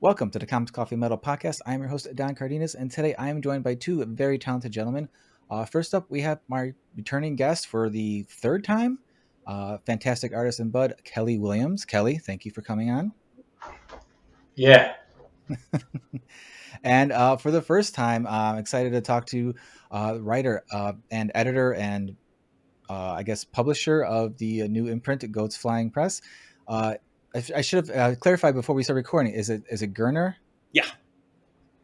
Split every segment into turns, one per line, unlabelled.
Welcome to the Comics Coffee Metal Podcast. I am your host, Don Cardenas, and today I am joined by two very talented gentlemen. First up, we have my returning guest for the third time, fantastic artist and bud, Kelly Willams. Kelly, thank you for coming on.
Yeah.
And for the first time, I'm excited to talk to writer and editor and I guess publisher of the new imprint, Goats Flying Press. I should have clarified before we start recording. Is it Girner?
Yeah.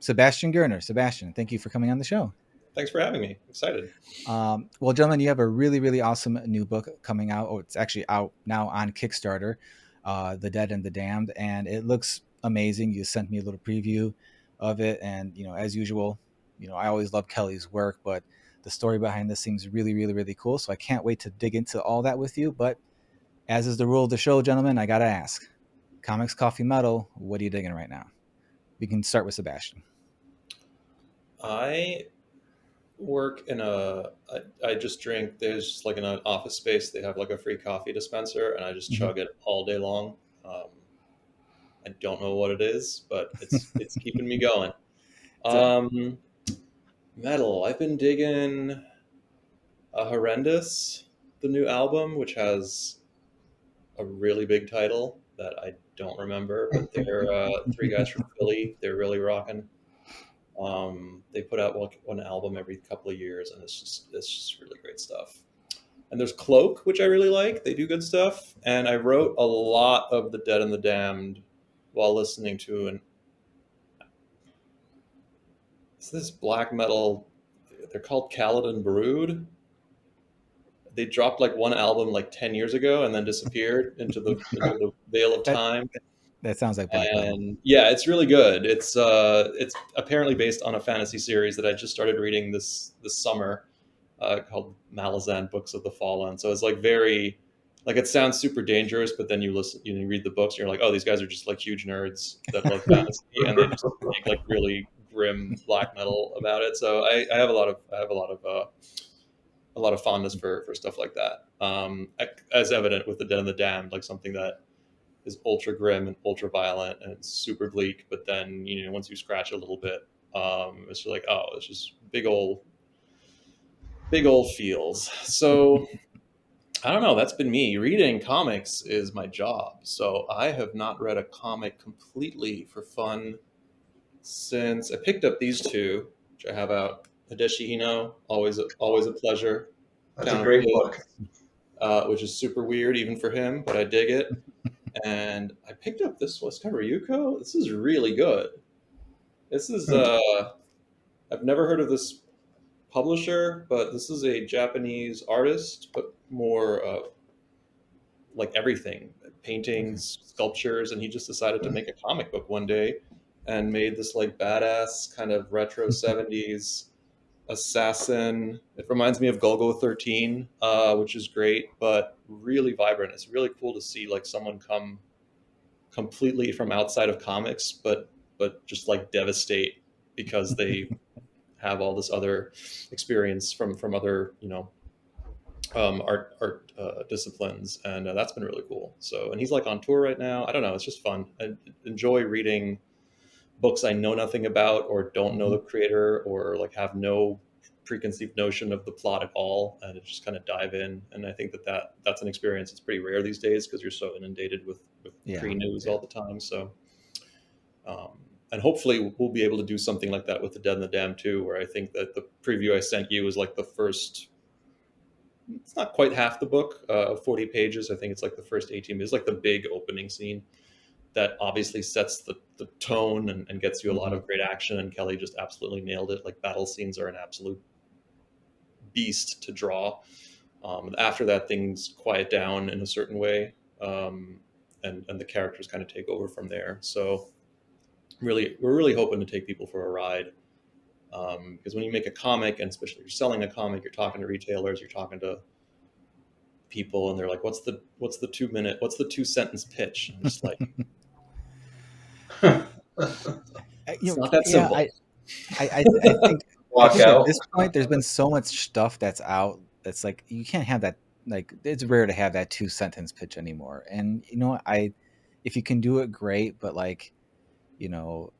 Sebastian Girner. Sebastian, thank you for coming on the show.
Thanks for having me. Excited.
Well, gentlemen, you have a really, really awesome new book coming out. Oh, it's actually out now on Kickstarter, The Dead and the Damned, and it looks amazing. You sent me a little preview of it, and as usual, I always love Kelly's work, but the story behind this seems really, really, really cool. So I can't wait to dig into all that with you. But as is the rule of the show, gentlemen, I gotta ask: Comics, Coffee, Metal. What are you digging right now? We can start with Sebastian.
I work in I just drink, there's like in an office space, they have like a free coffee dispenser and I just chug it all day long. I don't know what it is, but it's keeping me going. Metal, I've been digging Horrendous, the new album, which has a really big title that I don't remember, but they're three guys from Philly. They're really rocking. They put out one album every couple of years, and it's just really great stuff. And there's Cloak, which I really like. They do good stuff. And I wrote a lot of The Dead and the Damned while listening to it's this black metal. They're called Kaladin Brood. They dropped like one album like 10 years ago and then disappeared into the veil of time.
That sounds like black metal.
And yeah, it's really good. It's apparently based on a fantasy series that I just started reading this summer, called Malazan Books of the Fallen. So it's like very, like it sounds super dangerous, but then you read the books, and you're like, oh, these guys are just like huge nerds that love fantasy, and they just make like really grim black metal about it. So I have a lot of fondness for stuff like that. As evident with The Dead and the Damned, like something that is ultra grim and ultra violent and it's super bleak, but then once you scratch a little bit, it's just like, oh, it's just big old feels. So I don't know, that's been me. Reading comics is my job, so I have not read a comic completely for fun since I picked up these two, which I have out. Hideshi Hino, always a pleasure.
That's a great book.
Which is super weird even for him, but I dig it. And I picked up this one, Ryuko. This is really good. This is I've never heard of this publisher, but this is a Japanese artist, but more like everything, paintings, sculptures, and he just decided to make a comic book one day and made this like badass kind of retro 70s assassin. It reminds me of Golgo 13, which is great, but really vibrant. It's really cool to see like someone come completely from outside of comics, but just like devastate because they have all this other experience from other art disciplines, and that's been really cool. So, and he's like on tour right now. I don't know, it's just fun. I enjoy reading books I know nothing about or don't know the creator or like have no preconceived notion of the plot at all, and just kind of dive in. And I think that's an experience that's pretty rare these days because you're so inundated with pre-news all the time. So and hopefully we'll be able to do something like that with The Dead and the Damned too, where I think that the preview I sent you was like the first, it's not quite half the book of 40 pages. I think it's like the first 18 minutes, like the big opening scene that obviously sets the tone and gets you a lot of great action. And Kelly just absolutely nailed it. Like battle scenes are an absolute beast to draw. After that, things quiet down in a certain way, and the characters kind of take over from there. So we're really hoping to take people for a ride, because when you make a comic, and especially if you're selling a comic, you're talking to retailers, you're talking to people, and they're like, what's the 2-sentence pitch? And I'm just like, it's not that simple.
I think at this point there's been so much stuff that's out that's like you can't have that. Like it's rare to have that 2-sentence pitch anymore. And if you can do it, great, but like you know,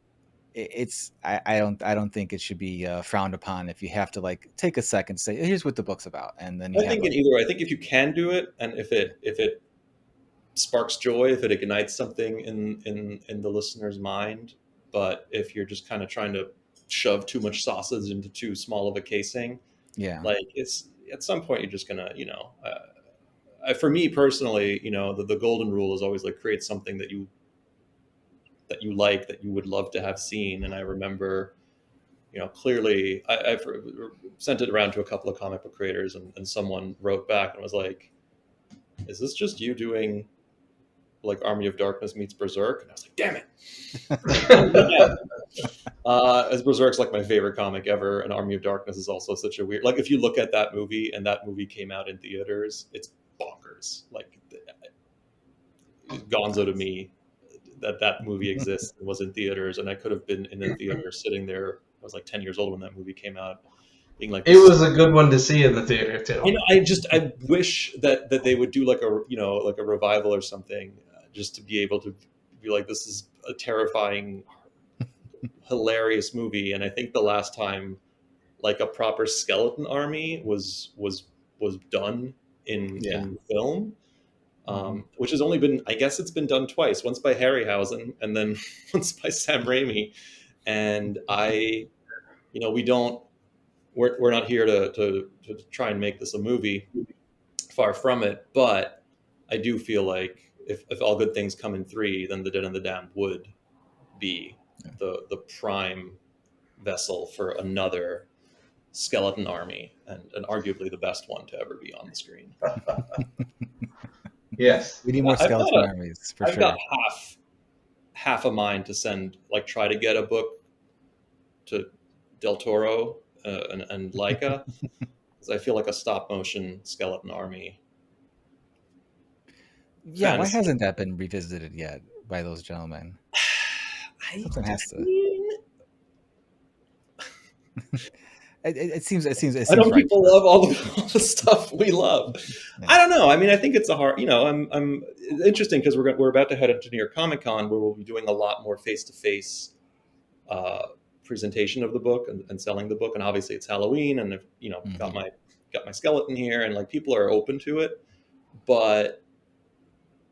I don't think it should be frowned upon if you have to like take a second, say here's what the book's about, and then you
I
have
think in
a
either way, I think if you can do it, and if it sparks joy, if it ignites something in the listener's mind, but if you're just kind of trying to shove too much sausage into too small of a casing,
yeah
like it's at some point you're just gonna, for me personally, the golden rule is always like create something that you like, that you would love to have seen. And I remember, clearly I've sent it around to a couple of comic book creators, and someone wrote back and was like, is this just you doing like Army of Darkness meets Berserk? And I was like, damn it. Yeah. As Berserk's like my favorite comic ever, and Army of Darkness is also such a weird, like if you look at that movie and that movie came out in theaters, it's bonkers. Like gonzo to me that movie exists and was in theaters, and I could have been in a theater sitting there. I was like 10 years old when that movie came out, being like,
It was a good one to see in the theater too.
I wish that they would do like a revival or something, just to be able to be like, this is a terrifying, hilarious movie. And I think the last time like a proper skeleton army was done in film, which has only been, I guess it's been done twice, once by Harryhausen and then once by Sam Raimi. And we don't, we're not here to try and make this a movie, far from it. But I do feel like if all good things come in three, then The Dead and the Damned would be the prime vessel for another skeleton army, and arguably the best one to ever be on the screen.
Yes.
We need more skeleton armies for
I've
sure.
got half a mind to send, like, try to get a book to Del Toro and Laika, because I feel like a stop motion skeleton army.
Yeah, why hasn't that been revisited yet by those gentlemen? Something has to. It seems
I know
right.
people love all the stuff we love. Yeah. I don't know. I mean, I think it's a hard. I'm interesting because we're about to head into New York Comic Con, where we'll be doing a lot more face-to-face presentation of the book and selling the book. And obviously, it's Halloween, and got my skeleton here, and like people are open to it. But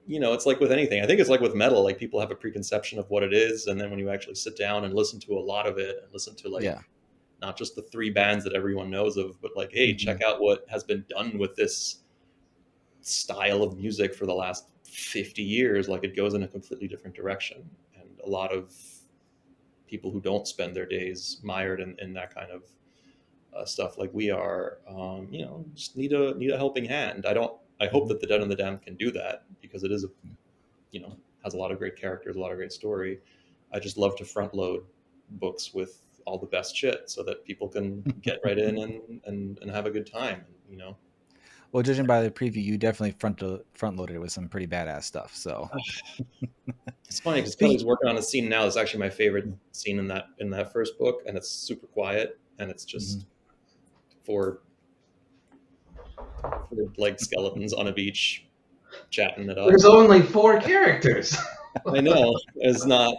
it's like with anything. I think it's like with metal. Like people have a preconception of what it is, and then when you actually sit down and listen to a lot of it, and listen to not just the three bands that everyone knows of, but like, hey, check out what has been done with this style of music for the last 50 years. Like it goes in a completely different direction. And a lot of people who don't spend their days mired in that kind of stuff like we are, just need a helping hand. I hope that The Dead and the Damned can do that, because it is has a lot of great characters, a lot of great story. I just love to front load books with all the best shit so that people can get right in and have a good time,
Well, judging by the preview, you definitely front loaded it with some pretty badass stuff. So
it's funny because Kelly's working on a scene now that's actually my favorite scene in that first book, and it's super quiet, and it's just for like skeletons on a beach chatting it up.
There's only 4 characters.
I know. It's not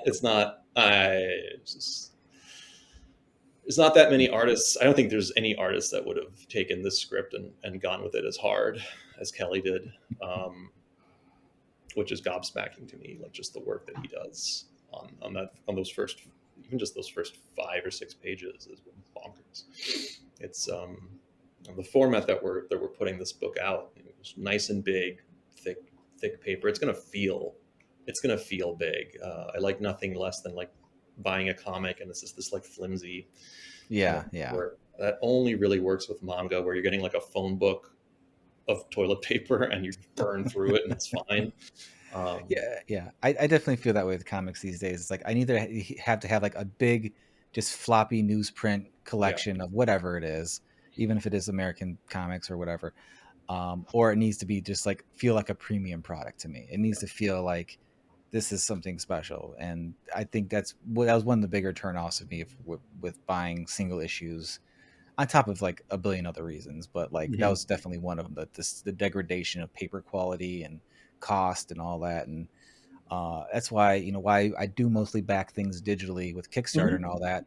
there's not that many artists. I don't think there's any artist that would have taken this script and gone with it as hard as Kelly did, which is gobsmacking to me. Like just the work that he does on those first, even just those first 5 or 6 pages is bonkers. It's the format that we're putting this book out. It's nice and big, thick paper. It's gonna feel big. I like nothing less than like buying a comic and it's just this like flimsy work. That only really works with manga, where you're getting like a phone book of toilet paper and you burn through it and it's fine.
I definitely feel that way with comics these days. It's like I either have to have like a big just floppy newsprint collection of whatever it is, even if it is American comics or whatever, or it needs to be just like feel like a premium product to me. It needs to feel like this is something special. And I think that was one of the bigger turnoffs of me with buying single issues, on top of like a billion other reasons. But like that was definitely one of them, the degradation of paper quality and cost and all that. And That's why, why I do mostly back things digitally with Kickstarter and
Mhm.
all that.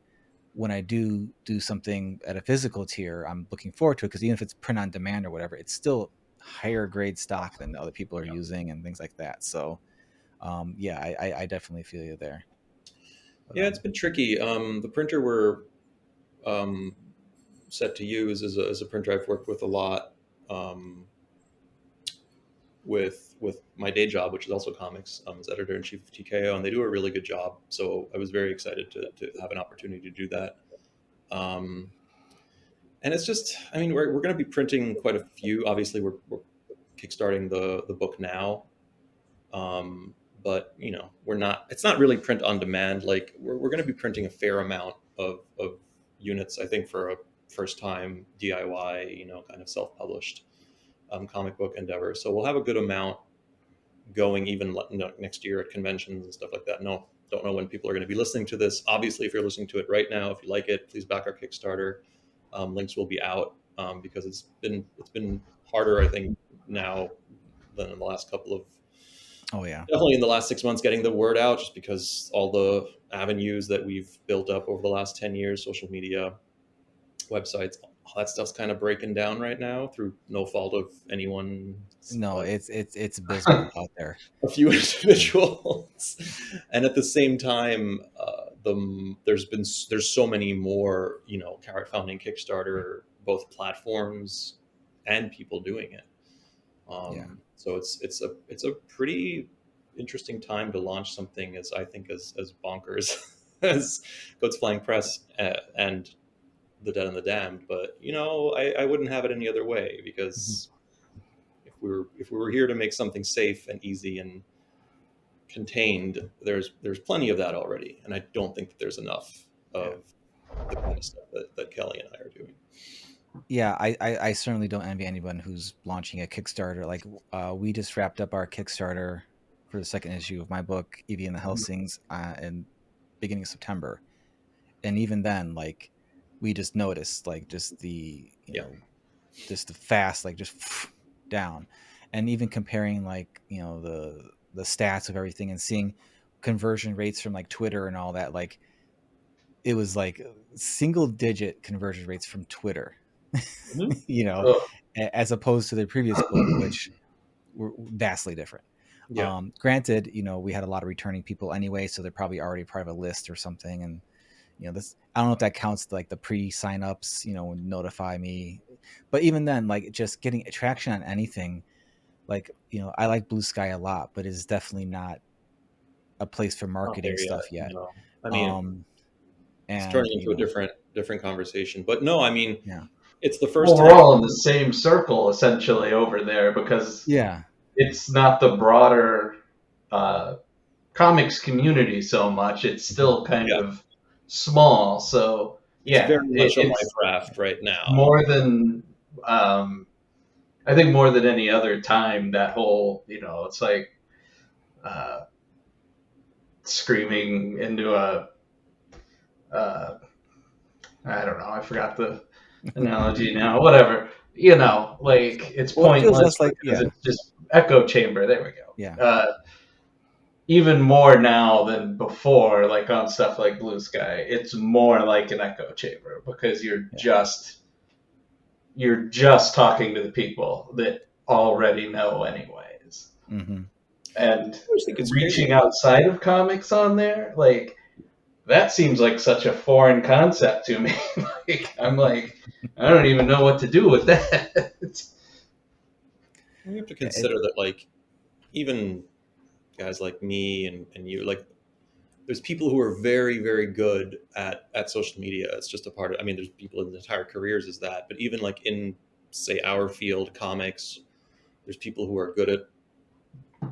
When I do something at a physical tier, I'm looking forward to it, because even if it's print on demand or whatever, it's still higher grade stock than other people are
Yeah.
using and things like that. So yeah, I definitely feel you there. But
Yeah, it's been tricky. The printer we're um, set to use is a printer I've worked with a lot, um, with my day job, which is also comics, as editor in chief of TKO, and they do a really good job. So I was very excited to have an opportunity to do that. Um, and it's just, I mean, we're going to be printing quite a few. Obviously, we're kickstarting the book now, um, but we're not. It's not really print on demand. Like we're going to be printing a fair amount of units. I think for a first time DIY, kind of self published comic book endeavor. So we'll have a good amount going even next year at conventions and stuff like that. No, don't know when people are going to be listening to this. Obviously, if you're listening to it right now, if you like it, please back our Kickstarter. Links will be out, because it's been harder, I think, now than in the last couple of,
oh yeah.
definitely in the last 6 months, getting the word out, just because all the avenues that we've built up over the last 10 years, social media, websites, all that stuff's kind of breaking down right now through no fault of anyone
No,
but
it's abysmal out there.
a few individuals. And at the same time, there's so many more, crowdfunding, Kickstarter, both platforms and people doing it.
Yeah.
So it's a pretty interesting time to launch something as, I think, as bonkers as Goats Flying Press, and The Dead and the Damned. But I wouldn't have it any other way,
Mhm.
because if we were here to make something safe and easy and contained, there's plenty of that already, and I don't think that there's enough
Yeah.
of the kind of stuff that Kelly and I are doing.
Yeah, I certainly don't envy anyone who's launching a Kickstarter. Like, we just wrapped up our Kickstarter for the second issue of my book, Evie and the Helsings, in beginning of September. And even then, like, we just noticed, like, just the,
Yeah.
just the fast, like, just down. And even comparing, like, the stats of everything and seeing conversion rates from like Twitter and all that, like, it was like single digit conversion rates from Twitter,
Mhm.
you know,
Ugh.
as opposed to the previous book, which were vastly different.
Yeah.
Granted, we had a lot of returning people anyway, so they're probably already part of a list or something. And, this, I don't know if that counts, like the pre signups, notify me. But even then, like, just getting traction on anything, like, I like Blue Sky a lot, but it's definitely not a place for
Not
marketing
there yet.
stuff yet.
No. I mean,
Um,
it's
and,
turning into a different conversation. But no, I mean,
yeah.
it's the first
Well, we're
time.
all in the same circle essentially over there because
Yeah.
it's not the broader uh, comics community so much. It's
Mhm.
still kind
Yeah,
of small. So
it's
yeah,
very much a life
it's
raft right now.
more than um, I think more than any other time. That whole it's like uh, screaming into a I don't know. I forgot the analogy now. Whatever. Like it's
Well, it feels
pointless
less like,
because
yeah,
it's just echo chamber. There we
yeah,
go. Even more now than before, like on stuff like Blue Sky, it's more like an echo chamber because
yeah.
you're just talking to the people that already know anyways.
Hmm.
And
I always think it's crazy.
reaching outside of comics on there, like that seems like such a foreign concept to me. I'm like, I don't even know what to do with that.
We have to
Yeah,
consider that, like, even guys like me and you, like, there's people who are very, very good at social media. It's just a part of, I mean, there's people in entire careers as that, but even like in, say, our field, comics, there's people who are good at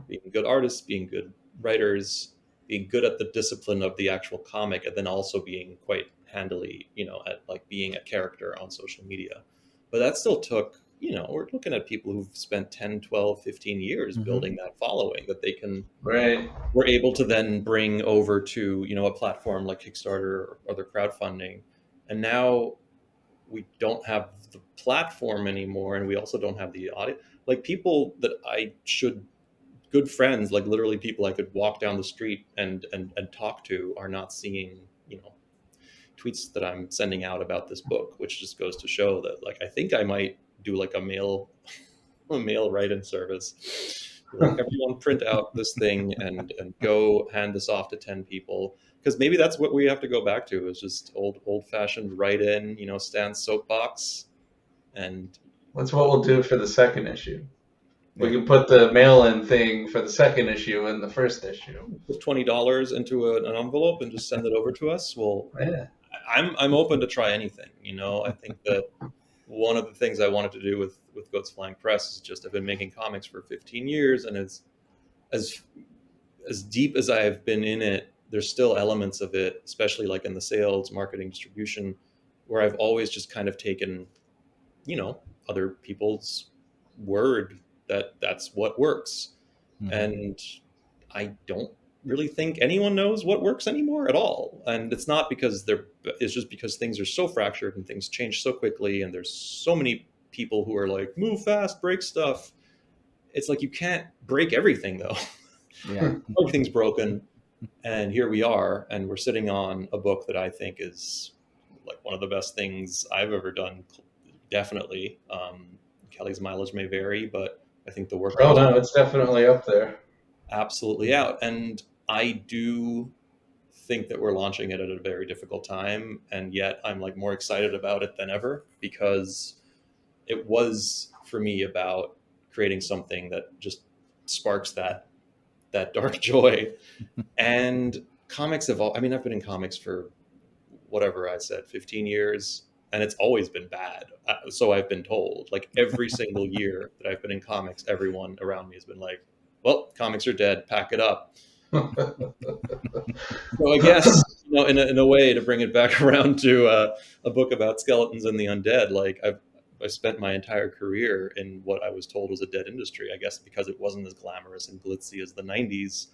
being good artists, being good writers, being good at the discipline of the actual comic, and then also being quite handily, at like being a character on social media. But that still took, we're looking at people who've spent 10, 12, 15 years
hmm,
building that following that they can,
Right.
we're able to then bring over to, a platform like Kickstarter or other crowdfunding. And now we don't have the platform anymore, and we also don't have the audience. Like, people that I should good friends, like literally people I could walk down the street and talk to, are not seeing, you know, tweets that I'm sending out about this book, which just goes to show that, like, I think I might do like a mail write-in service. Like, everyone print out this thing and go hand this off to 10 people, because maybe that's what we have to go back to, is just old-fashioned write-in, you know, Stan's soapbox. And
That's what we'll do for the second issue. We can put the mail-in thing for the second issue in the first issue.
put $20 into an envelope and just send it over to us. Well,
Yeah.
I'm open to try anything. You know, I think that one of the things I wanted to do with Goats Flying Press is just, I've been making comics for 15 years, and as deep as I have been in it, there's still elements of it, especially like in the sales, marketing, distribution, where I've always just kind of taken, you know, other people's word that that's what works. And I don't really think anyone knows what works anymore at all. And it's not because it's just because things are so fractured and things change so quickly, and there's so many people who are like, move fast, break stuff. It's like, you can't break everything though.
Yeah.
Everything's broken. And here we are, and we're sitting on a book that I think is like one of the best things I've ever done. Definitely. Kelly's mileage may vary, but I think the work.
Oh no, it's definitely up there.
Absolutely out. And I do think that we're launching it at a very difficult time, and yet I'm like more excited about it than ever, because it was for me about creating something that just sparks that dark joy. And comics have all, I mean, I've been in comics for whatever I said, 15 years, and it's always been bad. So I've been told, like, every single year that I've been in comics, everyone around me has been like, well, comics are dead, pack it up. So I guess, you know, in a way, to bring it back around to a book about skeletons and the undead, like, I spent my entire career in what I was told was a dead industry, I guess, because it wasn't as glamorous and glitzy as the 90s.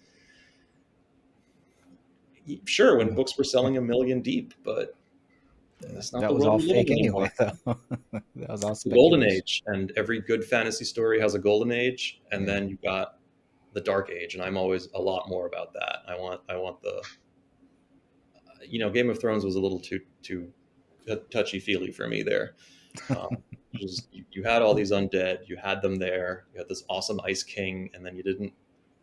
Sure, when books were selling 1 million deep, but that's not
That
the
was
world
all
we live
fake
in
anyway,
anymore.
though. That was all
The golden
speculation.
age, and every good fantasy story has a golden age, and
Yeah.
then you've got the dark age, and I'm always a lot more about that. I want the, you know, Game of Thrones was a little too touchy feely for me there. Just, you had all these undead, you had them there, you had this awesome Ice King, and then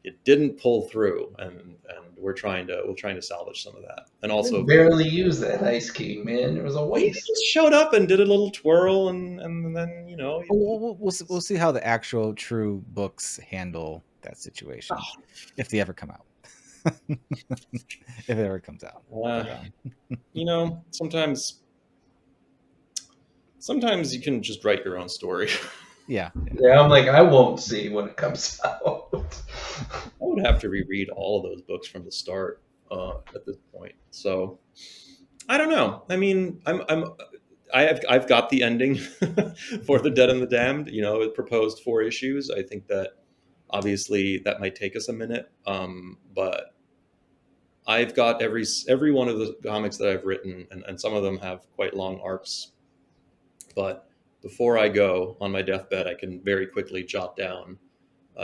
it didn't pull through, and we're trying to salvage some of that. And also,
They barely used that Ice King, man. It was a
well, he
waste.
just showed up and did a little twirl, and then, you know,
We'll see how the actual true books handle that situation, if they ever come out. If it ever comes out.
You know, sometimes you can just write your own story.
Yeah.
Yeah, I'm like, I won't see when it comes out.
I would have to reread all of those books from the start at this point. So I don't know. I mean, I've got the ending for The Dead and the Damned. You know, it proposed 4 issues. I think that obviously that might take us a minute, but I've got every one of the comics that I've written, and some of them have quite long arcs. But before I go on my deathbed, I can very quickly jot down,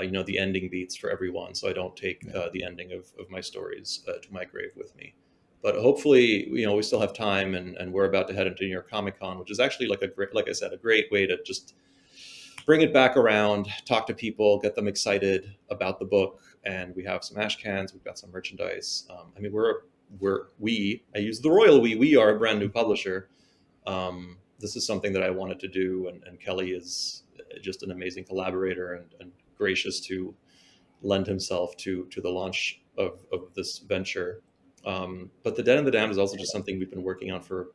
you know, the ending beats for everyone, so I don't take the ending of my stories to my grave with me. But hopefully, you know, we still have time, and we're about to head into New York Comic Con, which is actually like a great way to just bring it back around, talk to people, get them excited about the book. And we have some ash cans, we've got some merchandise. I mean, I use the royal we are a brand new publisher. This is something that I wanted to do, and Kelly is just an amazing collaborator and gracious to lend himself to the launch of this venture. But The Dead and the Damned is also just something we've been working on for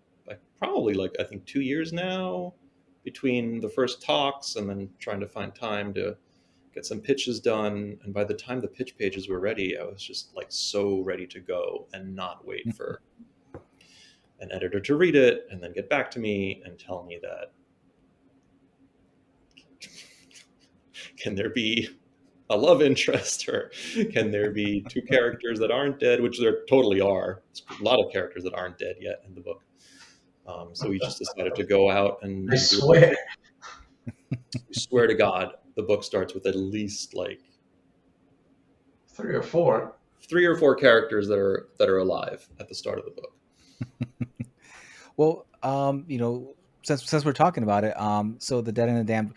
probably I think 2 years now, between the first talks and then trying to find time to get some pitches done. And by the time the pitch pages were ready, I was just like so ready to go and not wait for an editor to read it and then get back to me and tell me that, can there be a love interest, or can there be 2 characters that aren't dead, which there totally are. There's a lot of characters that aren't dead yet in the book. So we just decided to go out and
I swear.
We swear to God, the book starts with at least like
3 or 4.
3 or 4 characters that are alive at the start of the book.
Well, since we're talking about it, so the Dead and the Damned,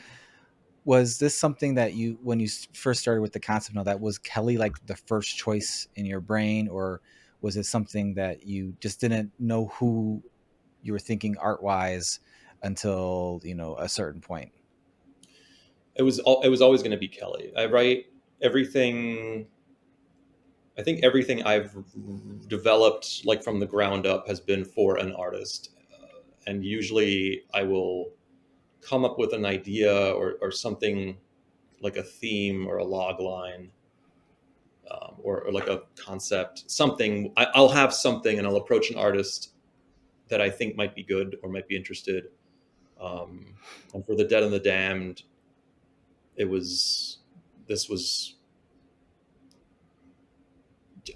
was this something that you, when you first started with the concept of that, was Kelly like the first choice in your brain, or was it something that you just didn't know who you were thinking art wise until a certain point?
It was always going to be Kelly. I write everything. I think everything I've developed like from the ground up has been for an artist, and usually I will come up with an idea or something like a theme or a log line, or like a concept, something. I'll have something and I'll approach an artist that I think might be good or might be interested. And for the Dead and the Damned, it was this was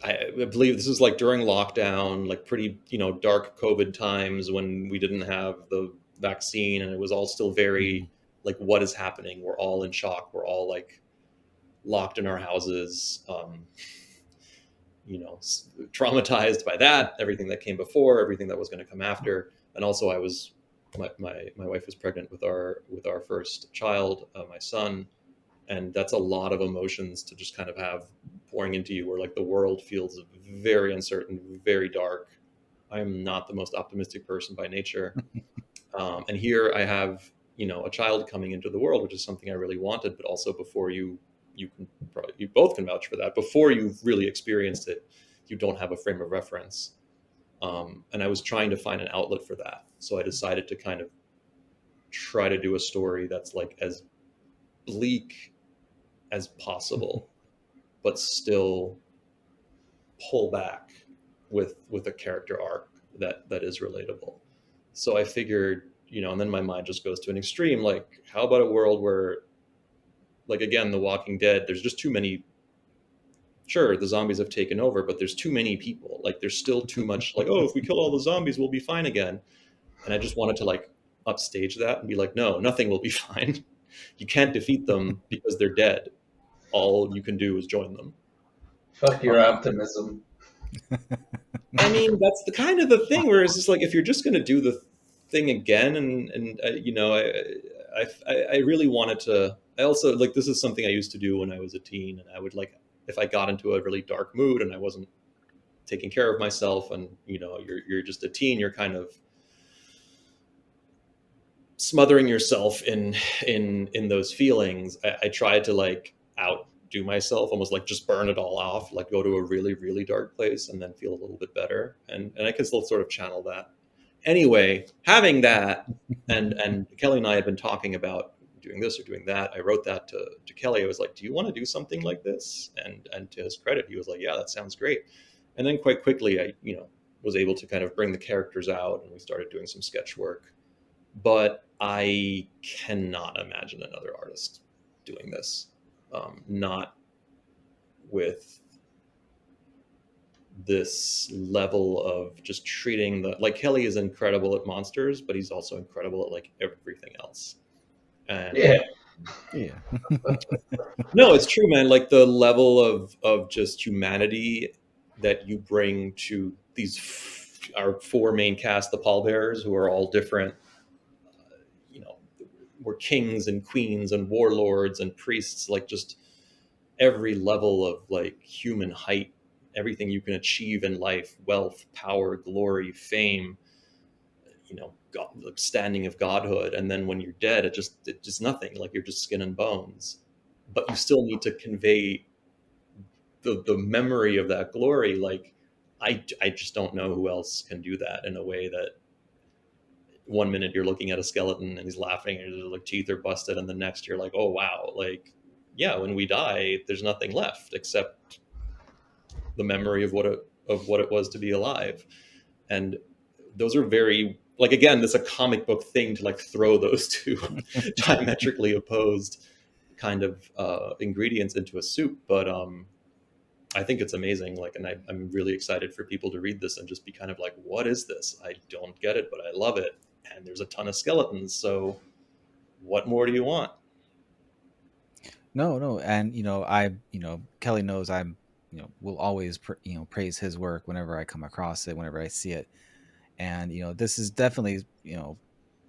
I believe this was like during lockdown, like pretty dark COVID times when we didn't have the vaccine and it was all still very like what is happening. We're all in shock. We're all like locked in our houses. Traumatized by that, everything that came before, everything that was going to come after, and also I was my wife was pregnant with our first child, my son, and that's a lot of emotions to just kind of have pouring into you, where like the world feels very uncertain, very dark. I'm not the most optimistic person by nature, and here I have a child coming into the world, which is something I really wanted, but also before you both can vouch for that. Before you've really experienced it, you don't have a frame of reference. And I was trying to find an outlet for that. So I decided to kind of try to do a story that's like as bleak as possible, but still pull back with a character arc that is relatable. So I figured, and then my mind just goes to an extreme. Like, how about a world where, like, again, The Walking Dead, there's just too many. Sure, the zombies have taken over, but there's too many people. Like, there's still too much. Like, oh, if we kill all the zombies, we'll be fine again. And I just wanted to like upstage that and be like, no, nothing will be fine. You can't defeat them because they're dead. All you can do is join them.
Fuck your optimism.
I mean, that's the kind of the thing where it's just like, if you're just going to do the thing again, and I really wanted to. I also like, this is something I used to do when I was a teen, and I would like, if I got into a really dark mood and I wasn't taking care of myself, and you're just a teen, you're kind of smothering yourself in those feelings. I tried to like outdo myself, almost like just burn it all off, like go to a really really dark place and then feel a little bit better, and I can still sort of channel that. Anyway, having that, and Kelly and I had been talking about doing this or doing that. I wrote that to Kelly. I was like, do you want to do something like this? And to his credit, he was like, yeah, that sounds great. And then quite quickly I was able to kind of bring the characters out, and we started doing some sketch work. But I cannot imagine another artist doing this, not with this level of just treating like, Kelly is incredible at monsters, but he's also incredible at like everything else. And
Yeah.
Yeah.
no, it's true, man. Like the level of just humanity that you bring to our 4 main cast, the pallbearers, who are all different. We're kings and queens and warlords and priests, like just every level of like human height, everything you can achieve in life: wealth, power, glory, fame, God, like standing of godhood. And then when you're dead, it's just nothing. Like, you're just skin and bones, but you still need to convey the memory of that glory. Like, I just don't know who else can do that in a way that one minute you're looking at a skeleton and he's laughing and his like teeth are busted, and the next you're like, oh wow, like, yeah, when we die there's nothing left except the memory of what it was to be alive. And those are very, like, again, this is a comic book thing to like throw those two diametrically opposed kind of ingredients into a soup. But I think it's amazing. Like, and I'm really excited for people to read this and just be kind of like, what is this? I don't get it, but I love it. And there's a ton of skeletons. So what more do you want?
No, and Kelly knows I'm will always praise his work whenever I come across it, whenever I see it. And this is definitely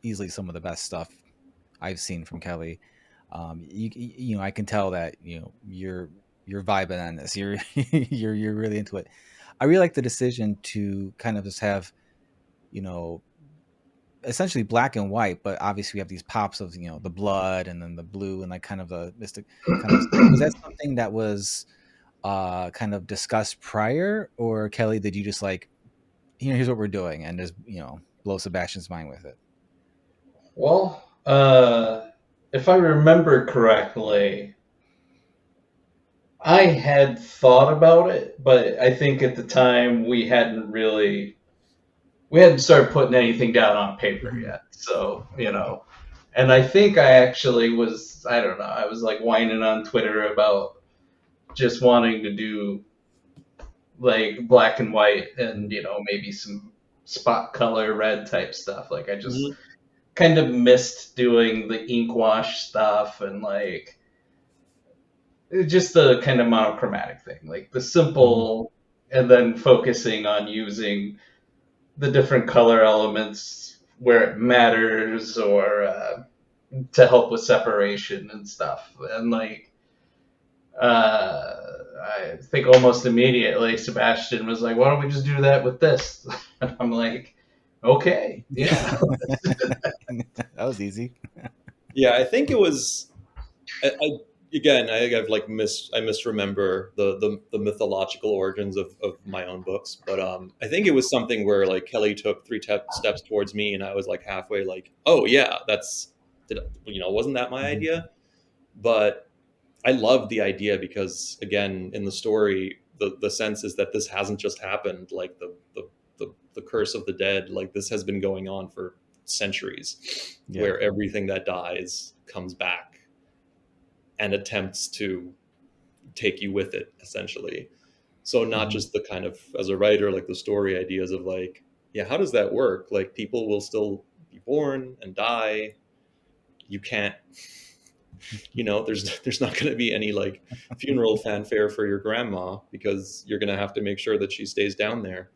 easily some of the best stuff I've seen from Kelly. I can tell that you're vibing on this. You're you're really into it. I really like the decision to kind of just have you know essentially black and white, but obviously we have these pops of the blood and then the blue and like kind of the mystic kind of stuff. Was that something that was kind of discussed prior, or Kelly, did you just like here's what we're doing and just blow Sebastian's mind with it?
Well, if I remember correctly, I had thought about it, but I think at the time we hadn't started putting anything down on paper
Mhm.
yet. So, and I think I actually was, I don't know, I was like whining on Twitter about just wanting to do like black and white and, maybe some spot color red type stuff. Like I just
Mhm.
kind of missed doing the ink wash stuff and like just the kind of monochromatic thing, like the
Mhm.
simple, and then focusing on using the different color elements where it matters or to help with separation and stuff. And like, I think almost immediately Sebastian was like, "Why don't we just do that with this?" And I'm like, "Okay, yeah."
That was easy.
Yeah, I think it was. I again, I've like I misremember the mythological origins of my own books, but I think it was something where like Kelly took steps towards me, and I was like halfway, like, oh yeah, wasn't that my
Mhm.
idea? But I love the idea because again, in the story, the sense is that this hasn't just happened. Like the curse of the dead, like this has been going on for centuries,
Yeah.
where everything that dies comes back and attempts to take you with it, essentially. So not
Mhm.
just the kind of, as a writer, like the story ideas of like, yeah, how does that work? Like people will still be born and die. You can't, there's not going to be any like funeral fanfare for your grandma because you're going to have to make sure that she stays down there.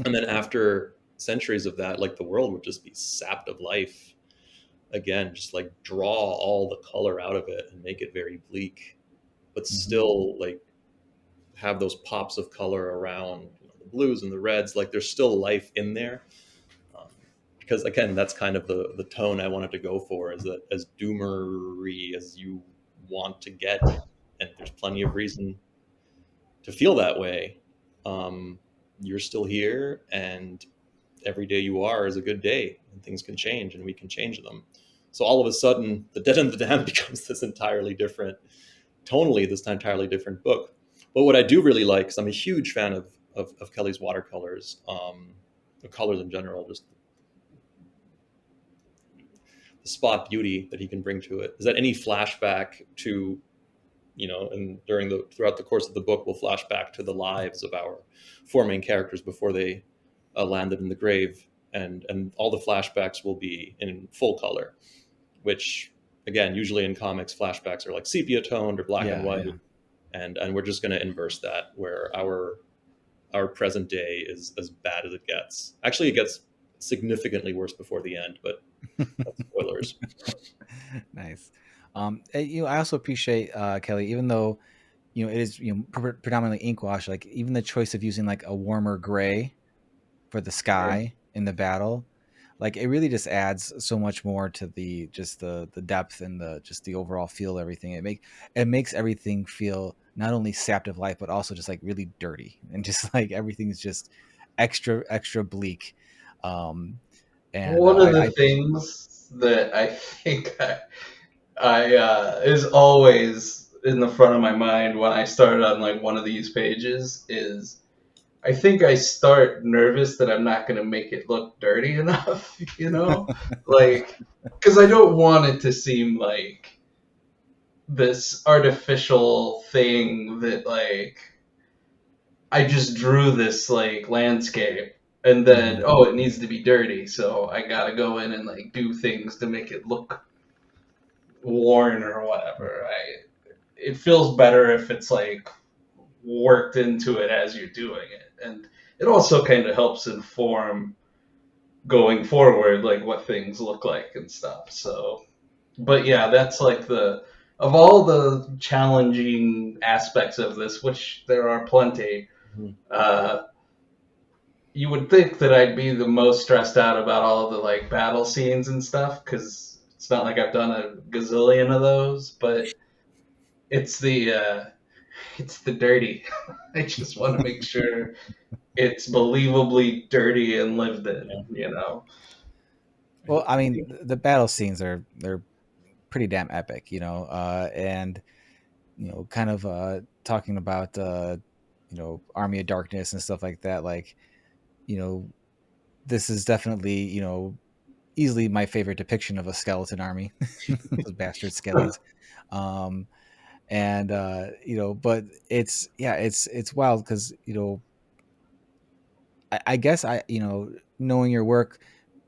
And then after centuries of that, like the world would just be sapped of life again, just like draw all the color out of it and make it very bleak, but
Mhm.
still like have those pops of color around the blues and the reds. Like there's still life in there. Um, because again, that's kind of the tone I wanted to go for, is that as doomery as you want to get, and there's plenty of reason to feel that way. Um, you're still here, and every day you are is a good day, and things can change, and we can change them. So all of a sudden, the Dead and the Damned becomes this entirely different, tonally, this entirely different book. But what I do really like, because I'm a huge fan of Kelly's watercolors, of colors in general, just the spot beauty that he can bring to it, is that any flashback to, and throughout the course of the book, we'll flash back to the lives of our four main characters before they landed in the grave, and all the flashbacks will be in full color, which again, usually in comics, flashbacks are like sepia toned or black and
Yeah,
white,
yeah.
and we're just going to inverse that, where our present day is as bad as it gets. Actually, it gets significantly worse before the end, but that's spoilers.
Nice. I also appreciate Kelly, even though it is predominantly ink wash. Like even the choice of using like a warmer gray for the
Sure.
sky in the battle, like it really just adds so much more to the depth and the overall feel of everything. It makes everything feel not only sapped of life but also just like really dirty and just like everything's just extra bleak. Um, and
One of the
I
things that I think I is always in the front of my mind when I start on like one of these pages is I think I start nervous that I'm not going to make it look dirty enough, like because I don't want it to seem like this artificial thing that like I just drew this like landscape and then
Mhm.
oh it needs to be dirty so I got to go in and like do things to make it look worn or whatever. It feels better if it's like worked into it as you're doing it, and it also kind of helps inform going forward, like what things look like and stuff. So, but yeah, that's like the of all the challenging aspects of this, which there are plenty.
Mhm.
Uh, you would think that I'd be the most stressed out about all the like battle scenes and stuff because it's not like I've done a gazillion of those, but it's the dirty. I just want to make sure it's believably dirty and lived
Yeah.
in, you know.
Well, I mean, the battle scenes they're pretty damn epic, and kind of talking about Army of Darkness and stuff like that. Like, you know, this is definitely easily my favorite depiction of a skeleton army, those bastard skellies. Um, and but it's wild because I guess knowing your work,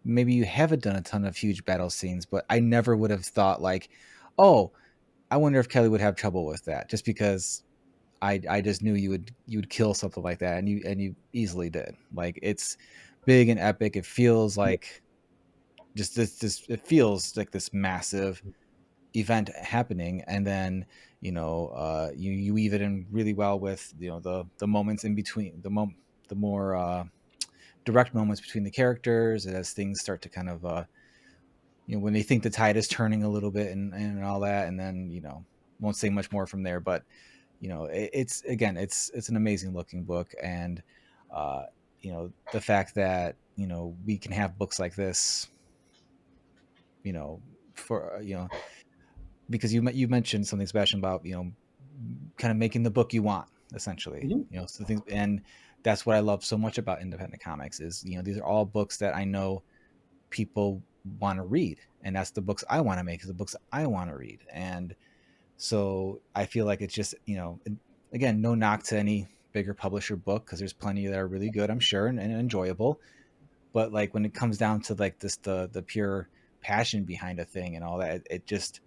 maybe you haven't done a ton of huge battle scenes, but I never would have thought like, oh, I wonder if Kelly would have trouble with that, just because I just knew you would kill something like that, and you easily did. Like, it's big and epic. It feels like just this it feels like this massive event happening, and then you weave it in really well with the moments in between, the more direct moments between the characters as things start to kind of when they think the tide is turning a little bit, and all that, and then won't say much more from there. But it's again, it's an amazing looking book, and uh the fact that we can have books like this, for because you mentioned something, Sebastian, about kind of making the book you want, essentially.
Mhm.
So things, and that's what I love so much about independent comics is these are all books that I know people want to read, and that's the books I want to make, is the books I want to read. And so I feel like it's just again, no knock to any bigger publisher book, because there's plenty that are really good, I'm sure, and enjoyable. But like when it comes down to like this, the pure passion behind a thing and all that, it just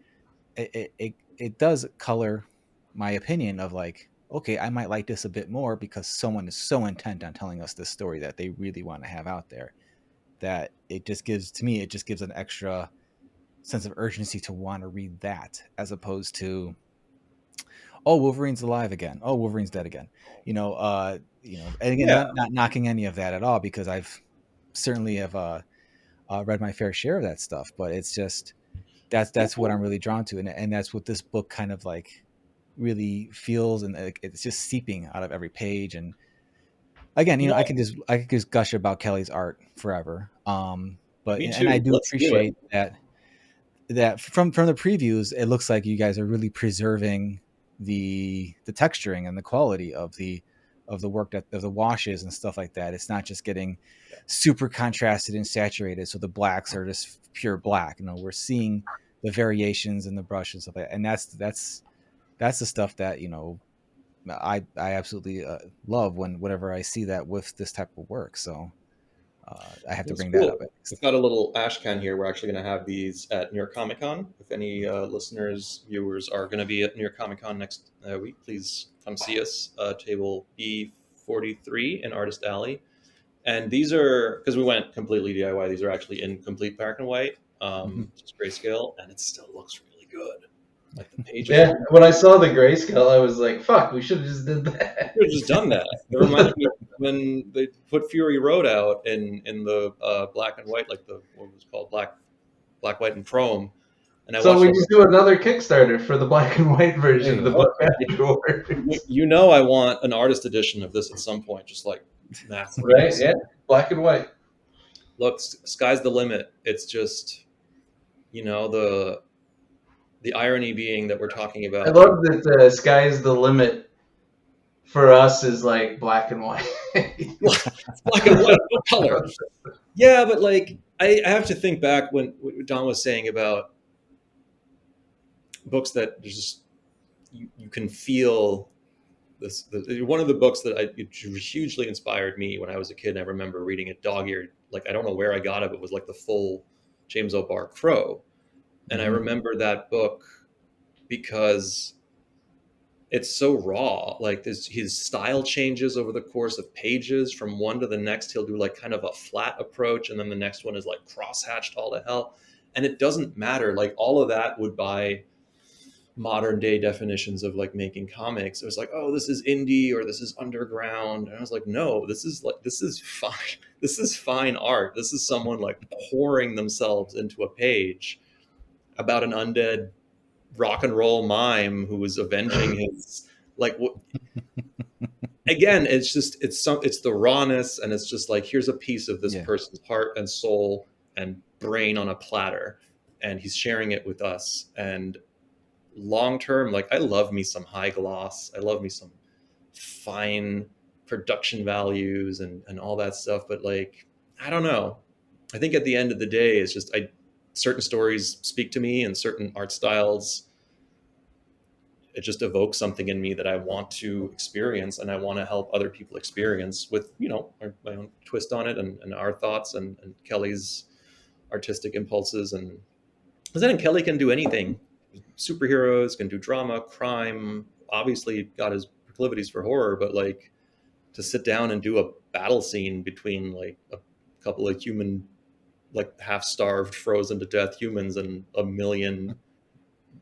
it does color my opinion of like, okay, I might like this a bit more because someone is so intent on telling us this story that they really want to have out there, that it just gives, to me, it just gives an extra sense of urgency to want to read that, as opposed to, oh, Wolverine's alive again, oh, Wolverine's dead again, and again,
Yeah.
not knocking any of that at all, because I've certainly have read my fair share of that stuff, but it's just that's what I'm really drawn to, and that's what this book kind of like really feels, and it's just seeping out of every page. And again,
No,
I could just gush about Kelly's art forever. But
me
and I
too.
do
Let's do it.
appreciate that from the previews, it looks like you guys are really preserving the texturing and the quality of the work, that of the washes and stuff like that. It's not just getting
Yeah.
super contrasted and saturated, so the blacks are just pure black. We're seeing the variations in the brush and stuff like that, and that's the stuff that I absolutely love whenever I see that with this type of work. So I have to
That's
bring that up
cool.
at
We've
least.
got a little ash can here. We're actually going to have these at New York Comic Con. If any listeners, viewers are going to be at New York Comic Con next week, please come see us. Table E43 in Artist Alley. And these are, because we went completely DIY, these are actually in complete black and white,
Mhm.
just grayscale, and it still looks really good. Like the pages
Yeah,
are.
when I saw the grayscale, I was like, "Fuck, we should have just did that."
Could have just done that. It reminded me when they put Fury Road out in the black and white, like the what was it called black, white, and chrome. And I
So
watched
we
all
just do another Kickstarter for the black and white
There
version
you
of the
go.
book
the,
afterwards.
I want an artist edition of this at some point, just like
Right?
masterpiece.
Yeah, black and white.
Look, sky's the limit. It's just the irony being that we're talking
I
about like
love that the sky's the limit for us is like black and white.
black and white, no color. Yeah, but like I have to think back when what Don was saying about books that just you can feel this. One of the books that it hugely inspired me when I was a kid. And I remember reading it dog-eared. Like I don't know where I got it, but it was like the full James O'Barr Crow, and I
Mhm.
remember that book because it's so raw. Like his style changes over the course of pages from one to the next. He'll do like kind of a flat approach, and then the next one is like crosshatched all to hell. And it doesn't matter. Like all of that would by modern day definitions of like making comics. It was like, oh, this is indie or this is underground. And I was like, no, this is fine. This is fine art. This is someone like pouring themselves into a page about an undead rock and roll mime who was avenging his like again, it's just it's the rawness, and it's just like, here's a piece of this
Yeah.
person's heart and soul and brain on a platter, and he's sharing it with us. And long term, like I love me some high gloss, I love me some fine production values and all that stuff, but like I don't know, I think at the end of the day it's just I certain stories speak to me, and certain art styles, it just evokes something in me that I want to experience, and I want to help other people experience with, you know, my own twist on it, and our thoughts, and Kelly's artistic impulses. And because then Kelly can do anything. Superheroes, can do drama, crime, obviously got his proclivities for horror, but like to sit down and do a battle scene between like a couple of human, like half starved, frozen to death humans and a million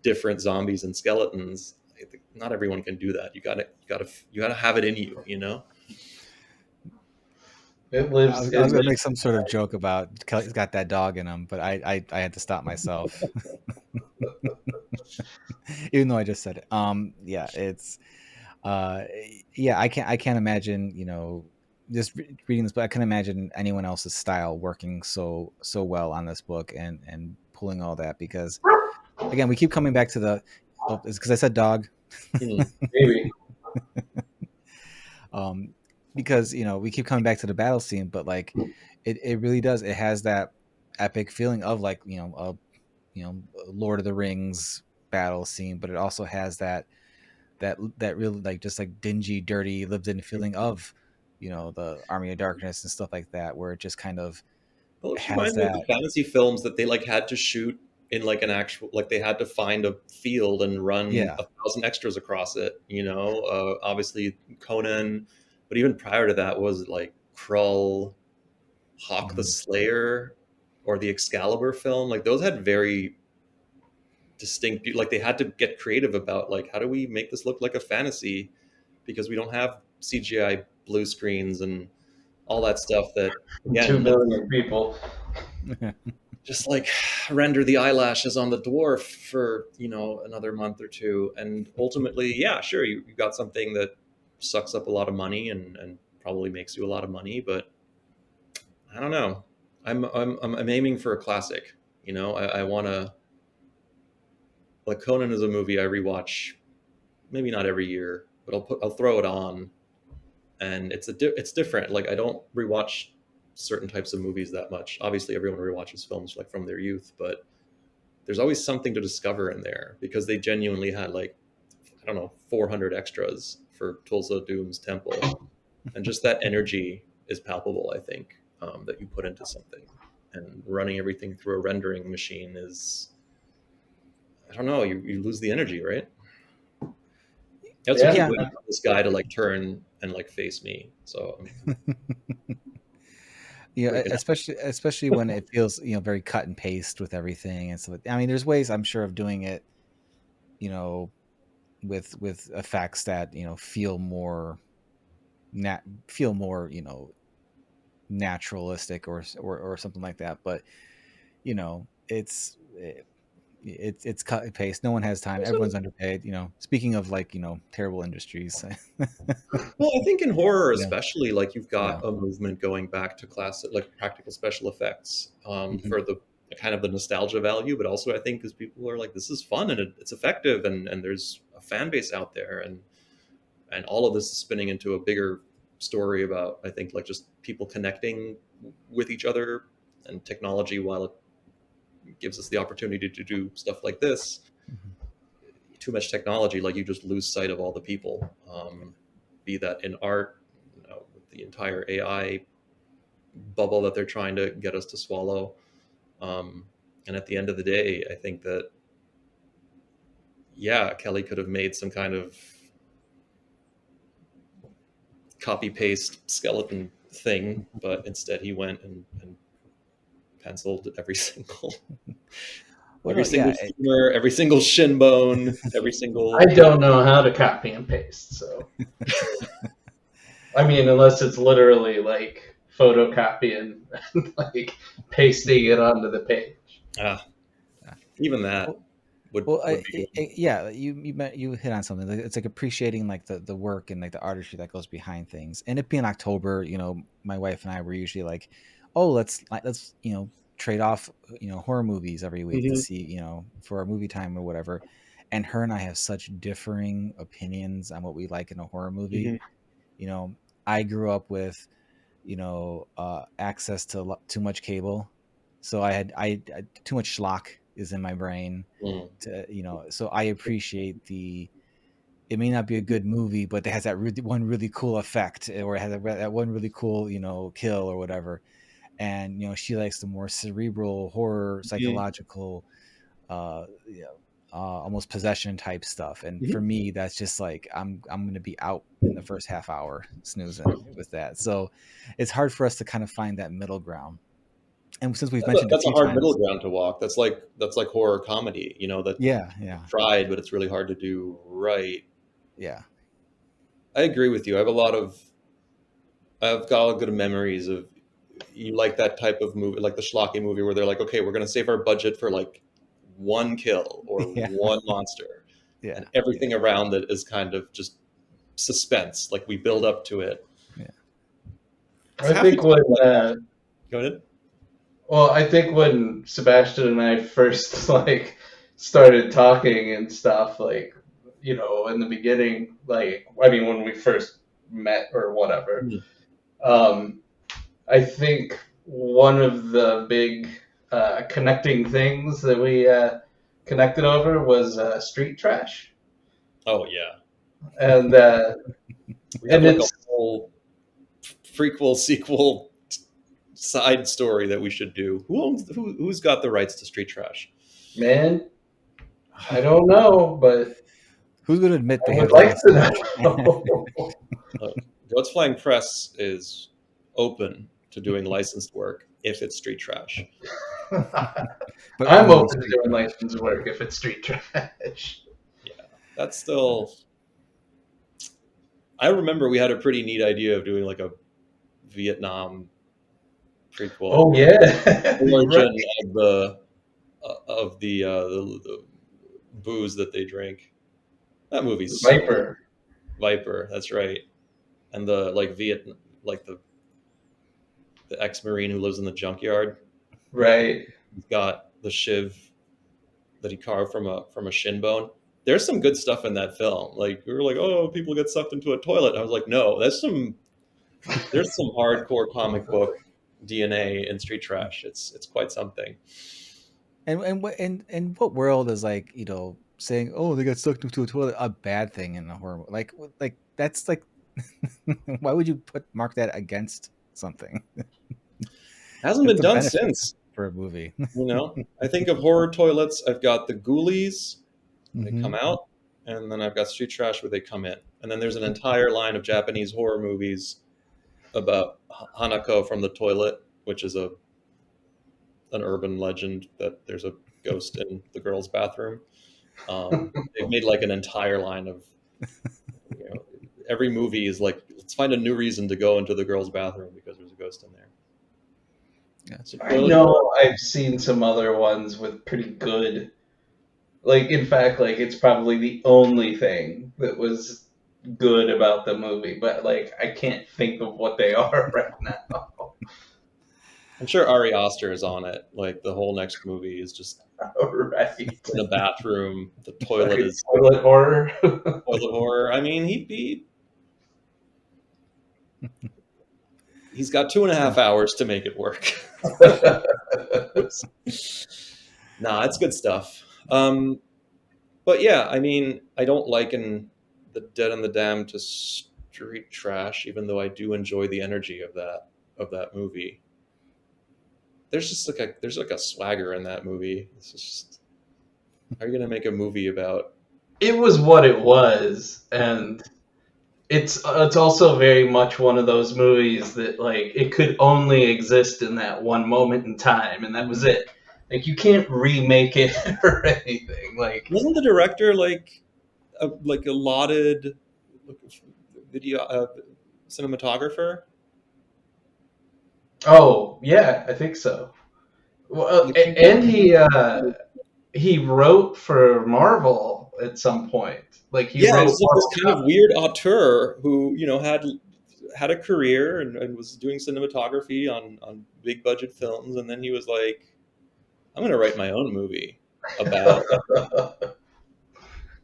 different zombies and skeletons. Not everyone can do that. You gotta have it in you, you know?
It
I
lives.
was, I
It
was gonna make
lives.
some sort of joke about Kelly's got that dog in him, but I had to stop myself, even though I just said it. Yeah, it's uh, yeah, I can't imagine, just reading this book. I can't imagine anyone else's style working so well on this book, and pulling all that, because again, we keep coming back to the, oh, it's because I said dog.
Mm.
Maybe.
um, because we keep coming back to the battle scene, but like it really does. It has that epic feeling of like Lord of the Rings battle scene, but it also has that real, like, just like dingy, dirty, lived in feeling of the Army of Darkness and stuff like that, where it just kind of
Well, it just
has
reminds me of the
that.
fantasy films that they like had to shoot in like an actual, like they had to find a field and run
Yeah.
1,000 extras across it, you know? Obviously Conan, but even prior to that was like Krull, Hawk the
Mhm.
Slayer, or the Excalibur film. Like those had very distinct, like they had to get creative about like, how do we make this look like a fantasy, because we don't have CGI blue screens and all that stuff that,
2
again,
billion people.
just like render the eyelashes on the dwarf for, another month or two, and ultimately, yeah, sure, you got something that sucks up a lot of money, and probably makes you a lot of money, but I don't know. I'm aiming for a classic. I want to, like, Conan is a movie I rewatch, maybe not every year, but I'll throw it on, and it's different. Like I don't rewatch certain types of movies that much. Obviously, everyone rewatches films like from their youth, but there's always something to discover in there, because they genuinely had like, I don't know, 400 extras for Tulsa Doom's temple, and just that energy is palpable. I think that you put into something, and running everything through a rendering machine is, I don't know, you lose the energy, right? That's what keep
Yeah.
Yeah.
waiting for this guy to like turn and like face me. So I'm freaking out.
Especially when it feels very cut and paste with everything and stuff. I mean, there's ways, I'm sure, of doing it, you know with effects that feel more feel more naturalistic, or something like that, but it's cut and paste. No one has time.
Also,
Everyone's underpaid. Speaking of, like, terrible industries.
well, I think in horror,
Yeah.
especially, like you've got
Yeah.
a movement going back to classic, like practical special effects,
Hmm.
for the kind of the nostalgia value, but also I think because people are like, this is fun, and it's effective, and there's a fan base out there, and all of this is spinning into a bigger story about, I think, like just people connecting with each other, and technology, while it gives us the opportunity to do stuff like this,
Hmm.
too much technology, like you just lose sight of all the people, be that in art, with the entire AI bubble that they're trying to get us to swallow. Um, and at the end of the day, I think that, yeah, Kelly could have made some kind of copy paste skeleton thing, but instead he went and penciled every single
Well,
every
no,
single
yeah,
femur, every single shin bone, every
I
single.
don't know how to copy and paste, so I mean, unless it's literally like photocopying and like pasting it onto the page.
Ah, even that
well,
would
well,
would be good.
yeah, you hit on something. Like, it's like appreciating like the work and like the artistry that goes behind things. And it being October, my wife and I were usually like, oh, let's trade off horror movies every week to
Hmm.
see for our movie time or whatever. And her and I have such differing opinions on what we like in a horror movie.
Hmm.
You know, I grew up with access to too much cable, so I too much schlock is in my brain
Mm.
so I appreciate it may not be a good movie, but it has that one really cool effect, or it has that one really cool kill or whatever. And she likes the more cerebral horror,
Hmm.
psychological, almost possession type stuff. And for
Hmm.
me, that's just like I'm gonna be out in the first half hour snoozing with that. So it's hard for us to kind of find that middle ground. And since we've mentioned a
That's a
few
hard middle
times,
ground to walk. That's like horror comedy, that
yeah, yeah,
tried, but it's really hard to do right.
yeah,
I agree with you. I've got good memories of you like that type of movie, like the schlocky movie where they're like, okay, we're going to save our budget for like one kill or
yeah,
one monster,
yeah,
and
yeah,
everything around it is kind of just suspense. Like we build up to it.
yeah.
Because
I
half the
think
time,
when
like, go ahead.
well, I think when Sebastian and I first like started talking and stuff, like in the beginning, like I mean when we first met or whatever,
Mm.
um, I think one of the big connecting things that we connected over was street trash,
Oh yeah,
and
we have
and
like a
it's
whole prequel, sequel, side story that we should do. Who's got the rights to Street Trash?
man, I don't know, but
Who's going to admit
I
they have
would
the
like
rights to
to
Street Trash?
know.
Goat's Flying Press is open to doing licensed work if it's Street Trash.
But
I'm
only
open to
Street
doing
Trash.
licensed work if it's street trash.
Yeah, that's still. I remember we had a pretty neat idea of doing like a Vietnam prequel
Oh yeah, right.
origin of the booze that they drink. That movie's so cool.
Viper.
Viper, that's right. And the like the ex-marine who lives in the junkyard.
Right.
He's got the shiv that he carved from a shin bone. There's some good stuff in that film. Like we were like, oh, people get sucked into a toilet. I was like, no, there's some hardcore comic book DNA in Street Trash. It's quite something.
And what world is like saying, oh, they got sucked into a toilet, a bad thing in a horror movie? Like that's like why would you mark that against something?
Hasn't
It's
been
a
done
benefit
since.
for a movie.
I think of horror toilets. I've got the Ghoulies. They
Hmm.
come out, and then I've got Street Trash where they come in, and then there's an entire line of Japanese horror movies about Hanako from the toilet, which is an urban legend that there's a ghost in the girls' bathroom. They've made like an entire line of every movie is like, let's find a new reason to go into the girls' bathroom because there's a ghost in there.
Yeah.
So
I
toilet horror.
know I've seen some other ones with pretty good. Like in fact, like it's probably the only thing that was good about the movie, but like I can't think of what they are right now.
I'm sure Ari Aster is on it. Like the whole next movie is just
Right.
in a bathroom. The toilet
Fucking
is
toilet horror.
toilet horror. I mean, he's got 2.5 hours to make it work. Nah, it's good stuff. But yeah, I mean, I don't liken the Dead and the Damned to Street Trash, even though I do enjoy the energy of that movie. There's like a swagger in that movie. It's just, how are you gonna make a movie about?
It was what it was, and it's also very much one of those movies that like it could only exist in that one moment in time, and that was it. Like you can't remake it or anything. Like,
Wasn't the director like a lauded video cinematographer?
oh yeah, I think so. Well,
Like,
and he wrote for Marvel at some point. Like he
yeah, it
wrote
was like this
Marvel
kind of
comics.
weird auteur who had a career and was doing cinematography on big budget films, and then he was like, I'm going to write my own movie about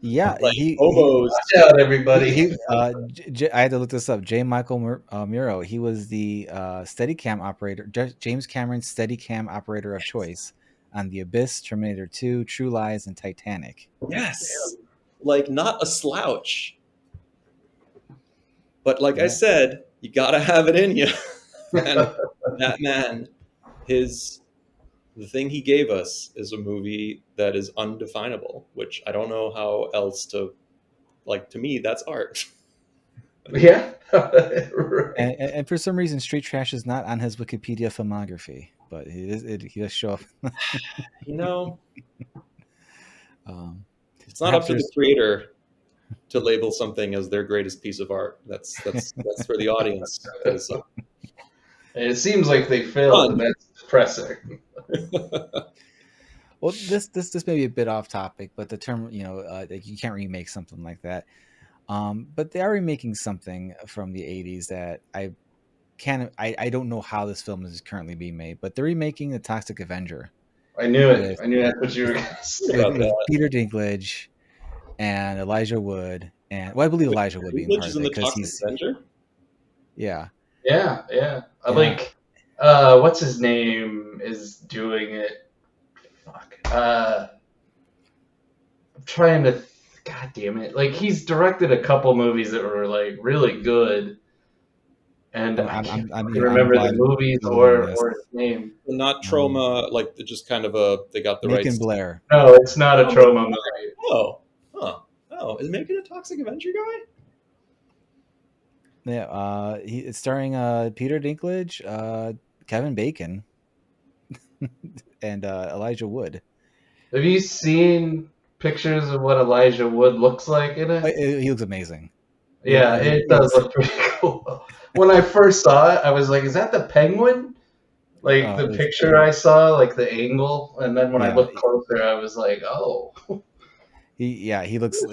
Yeah,
like
he
hobos.
Watch out, everybody.
I had to look this up. J. Michael Muro. He was the Steadicam operator, James Cameron's Steadicam operator of choice on The Abyss, Terminator 2, True Lies, and Titanic.
Yes, like not a slouch, but like I
Yeah,
said, you got to have it in you. And that man, his the thing he gave us is a movie that is undefinable, which I don't know how else to like. To me, that's art.
Yeah, right.
and for some reason, Street Trash is not on his Wikipedia filmography, but he does show up.
You know,
um,
it's not up
Perhaps
to the
there's
creator to label something as their greatest piece of art. That's for the audience to decide.
It seems like they failed, and
Fun.
that's depressing.
well, this may be a bit off topic, but the term like you can't remake something like that. But they are remaking something from the '80s that I don't know how this film is currently being made, but they're remaking the Toxic Avenger
I knew it.
with
I knew that's what you were going to
About
say.
with
that.
Peter Dinklage and Elijah Wood, and well, I believe
Wait,
Elijah Wood being
Dinklage
part
is
of
in
it
the
because
Toxic
he's
Avenger.
yeah
Yeah, yeah. I
yeah.
like, what's his name is doing it. Fuck. I'm trying to. God damn it! Like he's directed a couple movies that were like really good, and I can't fucking
I'm
remember the
glad
movies
you're googling
or
this.
his name.
Not
Um,
Trauma, like just kind of a they got the
Macon
rights to.
Blair.
No, it's not a
Oh, Macon
trauma
Blair.
movie.
Oh, huh. Oh, is Macon a Toxic Avenger guy?
Yeah, it's starring Peter Dinklage, Kevin Bacon, and Elijah Wood.
Have you seen pictures of what Elijah Wood looks like in it?
He looks amazing.
Yeah, it does look pretty cool. When I first saw it, I was like, "Is that the penguin?" Like the
It's,
picture I saw, like the angle, and then when I
yeah,
looked closer, I was like, "Oh,
he
I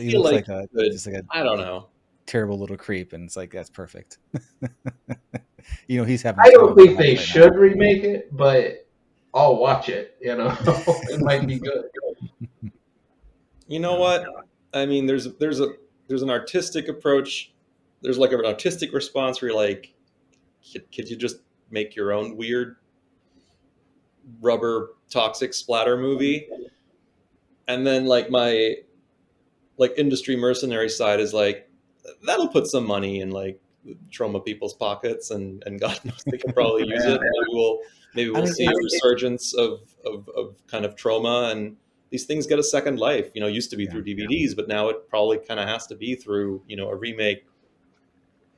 feel
looks
like
like
he
a
could.
just like a
I don't know.
terrible little creep, and it's like that's perfect. He's having
I
trouble
don't
with his
think
life
they
right now.
should remake it, but I'll watch it. You know, it might be good."
You know
Uh,
what? I mean, there's an artistic approach. There's like an artistic response where you're like, could you just make your own weird rubber toxic splatter movie? And then like my like industry mercenary side is like, that'll put some money in like trauma people's pockets, and God knows they can probably use
Yeah,
it. Maybe
I
we'll
mean,
see a resurgence of kind of trauma, and these things get a second life. You know, it used to be
yeah,
through DVDs, but now it probably kind of has to be through, a remake,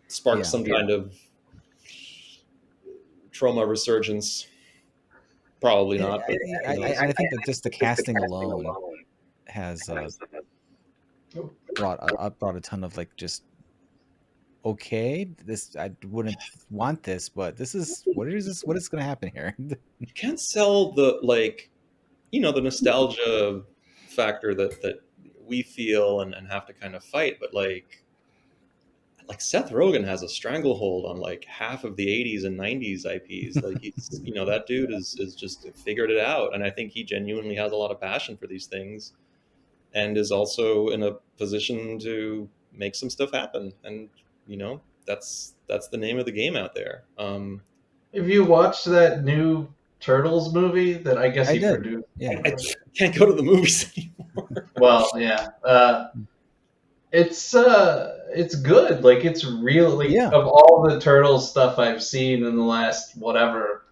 sparks
yeah.
some kind of trauma resurgence. Probably
Yeah,
not, but who knows?
I think that just the casting alone has brought a ton of like just okay. This I wouldn't want this, but this is what is this? What is going to happen here?
You can't sell the like, the nostalgia factor that we feel and have to kind of fight, but like Seth Rogen has a stranglehold on like half of the 80s and 90s IPs. Like he's, that dude is just figured it out, and I think he genuinely has a lot of passion for these things, and is also in a position to make some stuff happen. And that's the name of the game out there.
have you watched that new Turtles movie that I guess
I
he
did.
produced?
Yeah.
I can't go to the movies anymore.
Well, yeah. It's good. Like it's really
Yeah.
of all the Turtles stuff I've seen in the last whatever.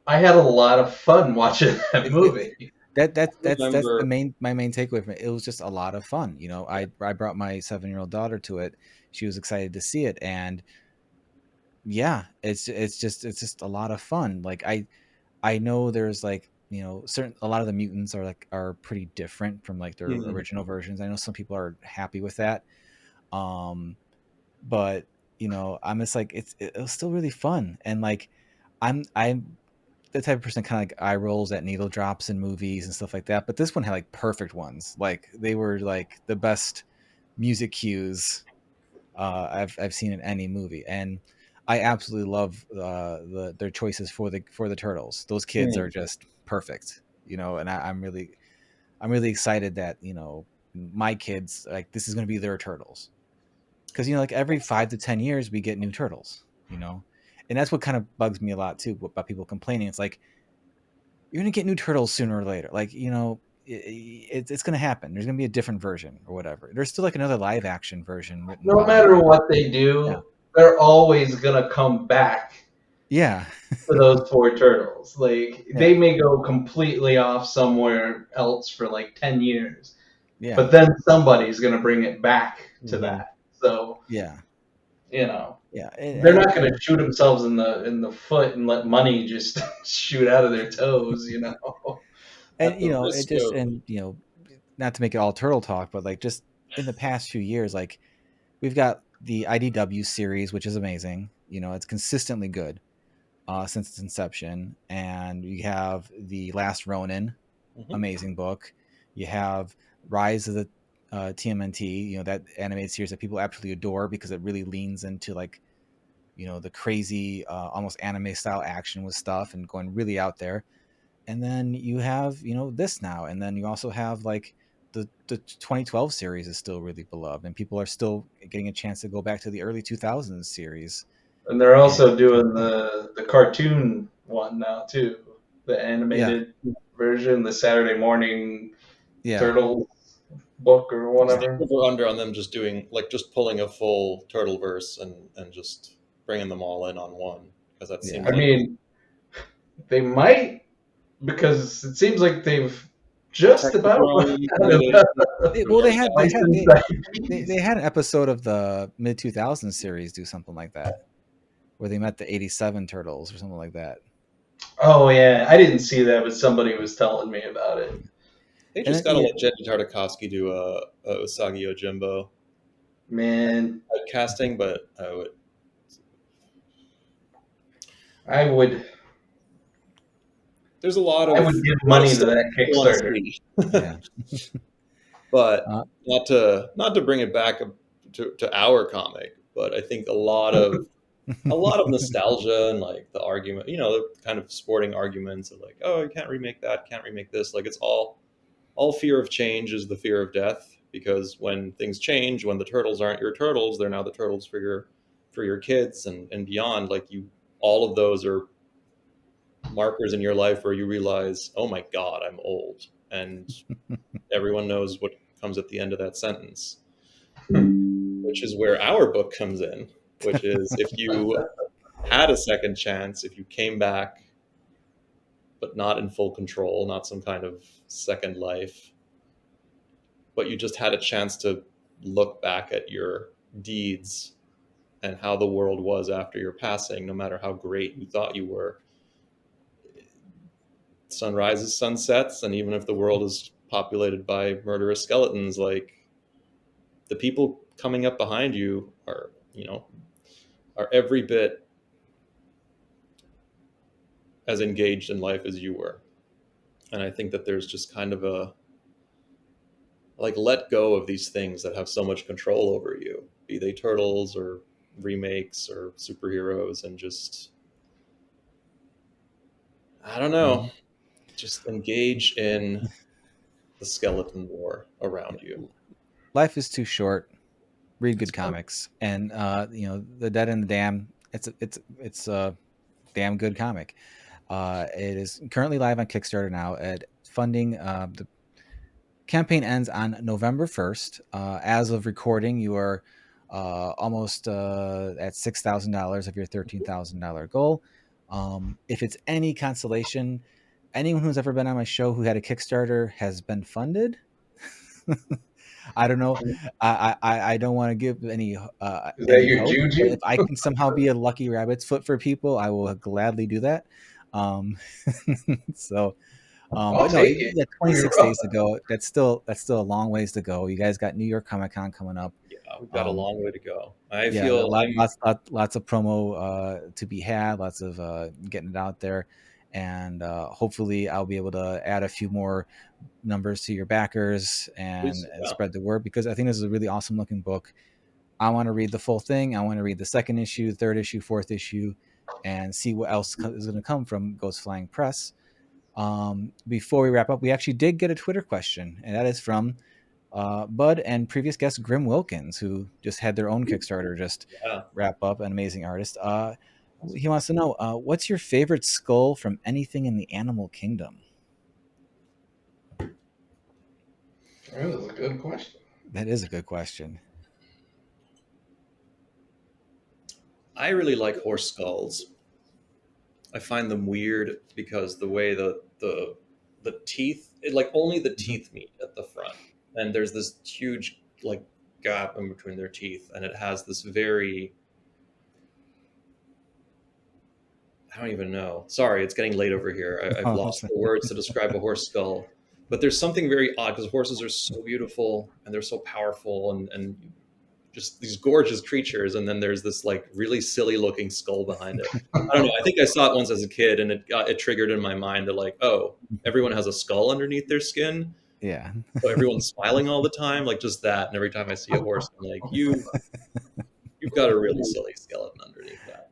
I had a lot of fun watching that
It, it,
movie.
That's the
remember.
main takeaway from it. It was just a lot of fun. You know, I brought my 7-year-old daughter to it. She was excited to see it, and yeah, it's just a lot of fun. Like I know there's like, you know, certain a lot of the mutants are pretty different from like their
Hmm.
original versions. I know some people are happy with that. Um, but you know, I'm just like it was still really fun, and like I'm the type of person kind of like eye rolls at needle drops in movies and stuff like that. But this one had like perfect ones. Like they were like the best music cues I've seen in any movie, and I absolutely love their choices for the turtles. Those kids are
Hmm.
just perfect, you know. And I'm really excited that, you know, my kids, like, this is going to be their turtles, because, you know, like every 5 to 10 years we get new turtles, you know. And that's what kind of bugs me a lot too about people complaining. It's like, you're gonna get new turtles sooner or later. Like, you know, it's gonna happen. There's gonna be a different version or whatever. There's still like another live action version written
No
by
matter what they
yeah,
do, they're always gonna come back
yeah,
to those four turtles. Like
yeah,
they may go completely off somewhere else for like 10 years,
yeah,
but then somebody's gonna bring it back to
Hmm.
that. So
yeah,
you know
yeah,
they're not gonna shoot themselves in the foot and let money just shoot out of their toes. You know.
At
and you
the
know, it
risk
just,
of,
and you know, not to make it all turtle talk, but like just in the past few years, like we've got the IDW series, which is amazing. You know, it's consistently good since its inception, and you have the Last Ronin,
Mhm.
amazing book. You have Rise of the TMNT, you know, that animated series that people absolutely adore because it really leans into like, you know, the crazy, almost anime style action with stuff and going really out there. And then you have, you know, this now, and then you also have like the 2012 series is still really beloved, and people are still getting a chance to go back to the early 2000s series.
And they're
And
also doing the cartoon one now too, the
yeah,
animated version, the Saturday morning
yeah,
Turtles book or
What's the
whatever.
over under on them just doing like just pulling a full turtle verse and just bringing them all in on one? Because that
yeah.
seems
I
like
mean, they might because it seems like they've just about
Technodrome
run out
created.
Well,
Or
they
got-
had
licensed
they
IPs.
had an episode of the mid 2000s series do something like that, where they met the 87 turtles or something like that.
Oh yeah, I didn't see that, but somebody was telling me about it.
They
And
just
then,
gotta
yeah,
let Jenny Tartakovsky do a Usagi Yojimbo
Man,
casting, but I would.
I would
There's a lot
I
of
would give
lot of
money to
stuff
that
people want to
Kickstarter.
see,
yeah.
but
Uh,
not to bring it back to our comic, but I think a lot of nostalgia and like the argument, the kind of sporting arguments of like, oh, you can't remake that, can't remake this. Like it's all fear of change is the fear of death, because when things change, when the turtles aren't your turtles, they're now the turtles for your kids and beyond. Like all of those are markers in your life where you realize, oh my God, I'm old, and everyone knows what comes at the end of that sentence, which is where our book comes in, which is if you had a second chance, if you came back, but not in full control, not some kind of second life, but you just had a chance to look back at your deeds and how the world was after your passing, no matter how great you thought you were. Sun rises, sun sets, and even if the world is populated by murderous skeletons, like the people coming up behind you are every bit as engaged in life as you were. And I think that there's just kind of a like let go of these things that have so much control over you, be they turtles or remakes or superheroes, and just I don't know,
mhm.
just engage in the skeleton war around you.
Life is too short. Read good comics, and you know, The Dead and the Damned. It's a damn good comic. It is currently live on Kickstarter now. At funding, the campaign ends on November 1st. As of recording, you are almost at $6,000 of your $13,000 goal. If it's any consolation, anyone who's ever been on my show who had a Kickstarter has been funded. I don't know. I don't want to give
Is that
any
your
hope, but
juju?
if I can somehow be a lucky rabbit's foot for people, I will gladly do that. So,
I'll
but no,
take it.
yeah, 26 days to go. That's still a long ways to go. You guys got New York Comic Con coming up.
Yeah, we've got a
Um,
long way to go. I
yeah,
feel I'm
lots of promo to be had, lots of getting it out there, and hopefully I'll be able to add a few more numbers to your backers and,
please,
and
yeah,
spread the word, because I think this is a really awesome looking book. I want to read the full thing. I want to read the second issue, third issue, fourth issue, and see what else is going to come from Ghost Flying Press. Before we wrap up, we actually did get a Twitter question, and that is from Bud and previous guest Grim Wilkins, who just had their own Kickstarter just
yeah.
wrap up, an amazing artist. He wants to know, what's your favorite skull from anything in the animal kingdom?
That was a good question.
That is a good question.
I really like horse skulls. I find them weird because the way the teeth, like only the teeth meet at the front, and there's this huge like gap in between their teeth, and it has this very, I don't even know. Sorry, it's getting late over here. I've
Oh,
lost the words to describe a horse skull. But there's something very odd because horses are so beautiful and they're so powerful and just these gorgeous creatures. And then there's this like really silly looking skull behind it. I don't know. I think I saw it once as a kid and it triggered in my mind that like, oh, everyone has a skull underneath their skin.
yeah.
So everyone's smiling all the time, like just that. And every time I see a horse, I'm like, you've got a really silly skeleton underneath that.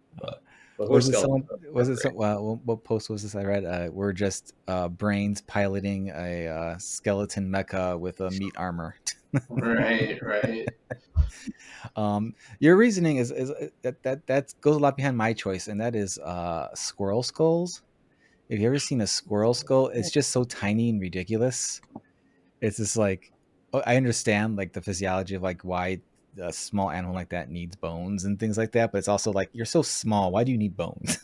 But horse
Was it
skeletons
someone?
are
Was it
great.
some? What post was this I read? We're just brains piloting a skeleton mecha with a meat armor.
Right, right.
Your reasoning is that goes a lot behind my choice, and that is squirrel skulls. Have you ever seen a squirrel skull? It's just so tiny and ridiculous. It's just like, I understand like the physiology of like why a small animal like that needs bones and things like that, but it's also like, you're so small. Why do you need bones?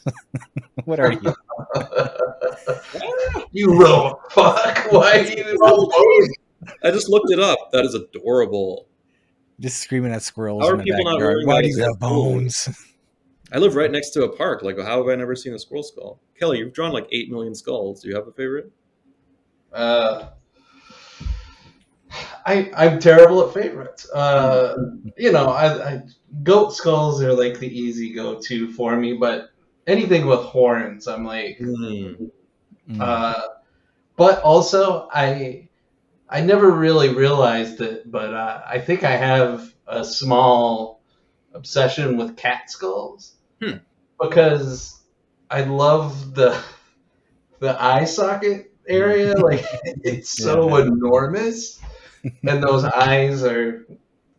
What are you?
You little fuck. Why do you want bones?
I just looked it up. That is adorable.
Just screaming at
How
squirrels in
are
the
people not
backyard.
wearing
Why
that
do
as
you
their
have
clothing?
bones?
I live right next to a park. Like, how have I never seen a squirrel skull? Kelly, you've drawn like 8 million skulls. Do you have a favorite?
Uh, I'm terrible at favorites. Goat skulls are like the easy go-to for me, but anything with horns, I'm like.
Mm.
Mm.
Uh, but also, I never really realized it, but I think I have a small obsession with cat skulls
Hmm.
because I love the eye socket area. Like it's
Yeah.
so enormous, and those eyes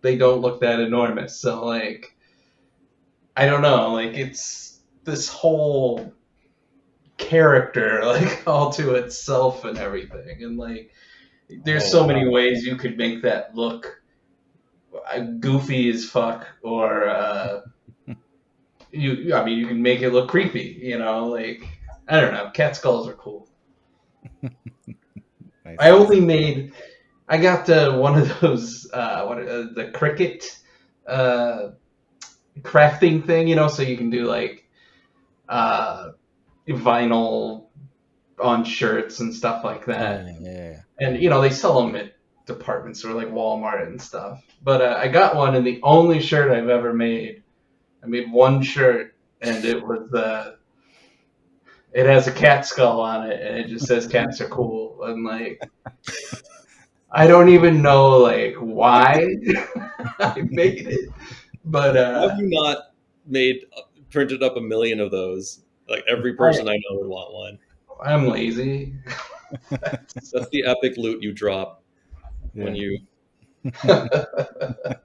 they don't look that enormous. So like I don't know, like it's this whole character like all to itself and everything, and like there's
Oh,
so many
wow.
ways you could make that look goofy as fuck, or I mean, you can make it look creepy. Like I don't know. Cat skulls are cool.
Nice,
I
nice.
only made. I got one of those the cricket uh, crafting thing. So you can do like uh, vinyl on shirts and stuff like
Oh
that.
yeah, yeah, yeah.
And they sell them at department store like Walmart and stuff. But I got one, and the only shirt I've ever made. I made one shirt, and it was it has a cat skull on it, and it just says cats are cool. And like, I don't even know like why I made it, but
How have you not made printed up a million of those? Like every
I,
person I know would want one.
I'm lazy.
That's the epic loot you drop when
Yeah.
you.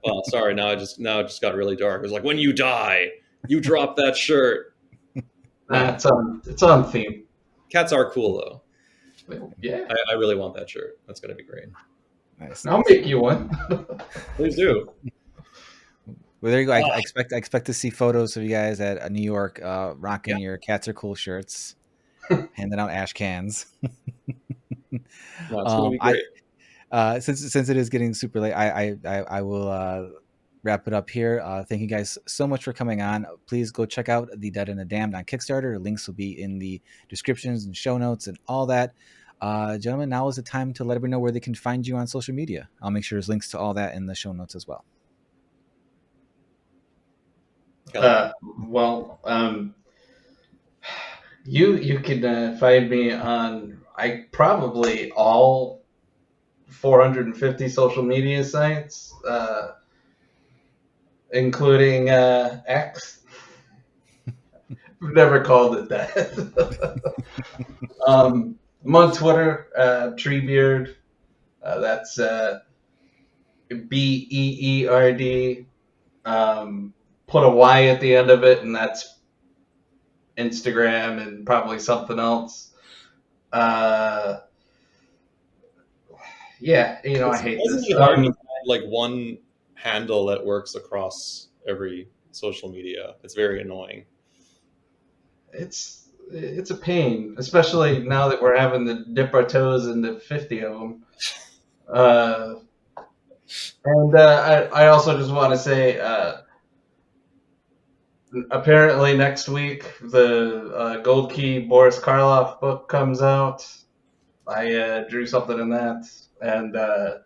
Well, sorry. Now it just got really dark. It was like when you die, you drop that shirt. No,
It's on theme.
cats are cool though.
Yeah,
I really want that shirt. That's gonna be great.
Nice,
I'll
nice.
make you one.
Please do.
Well, there you go. I
Ah,
expect to see photos of you guys at New York
yeah,
rocking your "Cats Are Cool" shirts. handing out ash cans.
No, it's gonna be great.
Since it is getting super late, I will wrap it up here. Thank you guys so much for coming on. Please go check out The Dead and the Damned on Kickstarter. Links will be in the descriptions and show notes and all that. Gentlemen, now is the time to let everyone know where they can find you on social media. I'll make sure there's links to all that in the show notes as well.
Well, you can find me on probably all 450 social media sites, including X. I've never called it that. I'm on Twitter, Treebeard. That's BEERD. Put a Y at the end of it, and that's Instagram and probably something else. Yeah, I hate this.
It's hard to find like one handle that works across every social media. It's very annoying.
It's a pain, especially now that we're having to dip our toes into 50 of them. I also just want to say, apparently next week the Gold Key Boris Karloff book comes out. I drew something in that, and go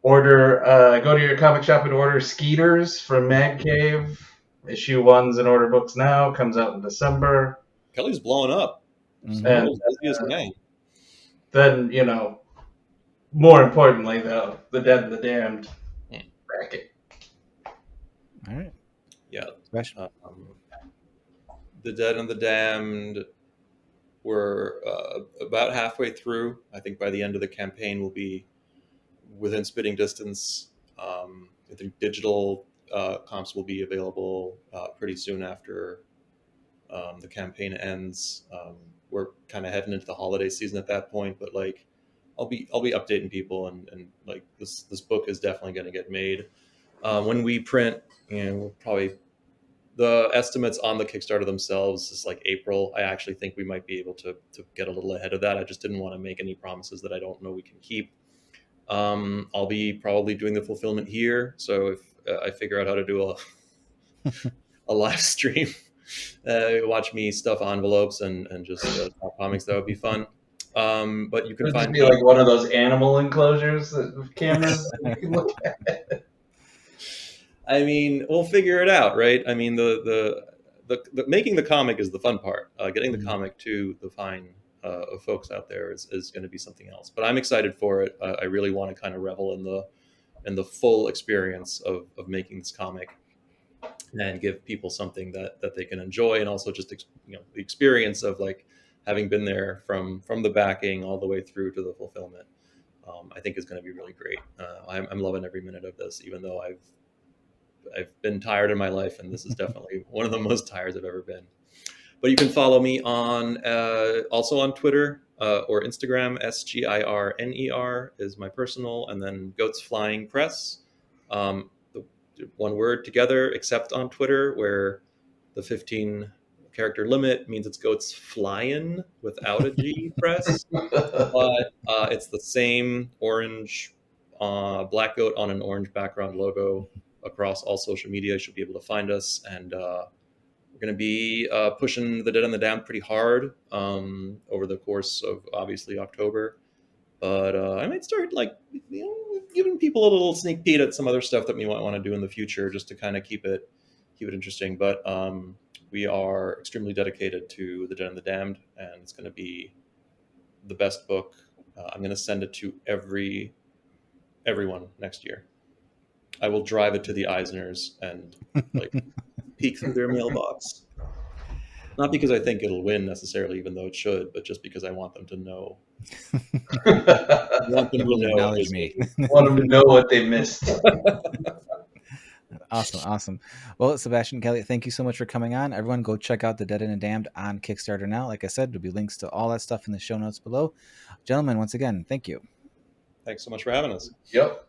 to your comic shop and order Skeeters from Mad Cave. Issue 1's in order books now. Comes out in December.
Kelly's blowing up.
Mhm.
And then, more importantly, though, The Dead and the Damned bracket.
All right.
Yeah.
Special.
The Dead and the Damned, we're about halfway through. I think by the end of the campaign, we'll be within spitting distance. I think digital comps will be available pretty soon after the campaign ends. We're kind of heading into the holiday season at that point, but like I'll be updating people, and like this book is definitely going to get made. When we print, we'll probably, the estimates on the Kickstarter themselves is like April. I actually think we might be able to get a little ahead of that. I just didn't want to make any promises that I don't know we can keep. I'll be probably doing the fulfillment here. So if I figure out how to do a live stream, watch me stuff envelopes and just talk comics, that would be fun. But you can find
me like one of those animal enclosures with cameras that you can look at.
I mean, we'll figure it out, right? I mean, the making the comic is the fun part. Getting the comic to the fine of folks out there is going to be something else. But I'm excited for it. I really want to kind of revel in the full experience of making this comic and give people something that they can enjoy, and also just the experience of like having been there from the backing all the way through to the fulfillment. I think is going to be really great. I'm loving every minute of this, even though I've been tired in my life, and this is definitely one of the most tired I've ever been. But you can follow me on also on Twitter or Instagram. SGIRNER is my personal, and then Goats Flying Press. One word together, except on Twitter, where the 15 character limit means it's Goats Flying without a G press. But it's the same orange black goat on an orange background logo across all social media. You should be able to find us, and we're going to be pushing The Dead and the Damned pretty hard over the course of obviously October. But I might start giving people a little sneak peek at some other stuff that we might want to do in the future, just to kind of keep it interesting. But we are extremely dedicated to The Dead and the Damned, and it's going to be the best book. I'm going to send it to everyone next year. I will drive it to the Eisners and peek through their mailbox. Not because I think it'll win necessarily, even though it should, but just because I want them to know. I want them to
acknowledge me.
Want them to know what they missed.
Awesome. Well, Sebastian, Kelly, thank you so much for coming on. Everyone, go check out The Dead and the Damned on Kickstarter now. Like I said, there'll be links to all that stuff in the show notes below. Gentlemen, once again, thank you.
Thanks so much for having us.
Yep.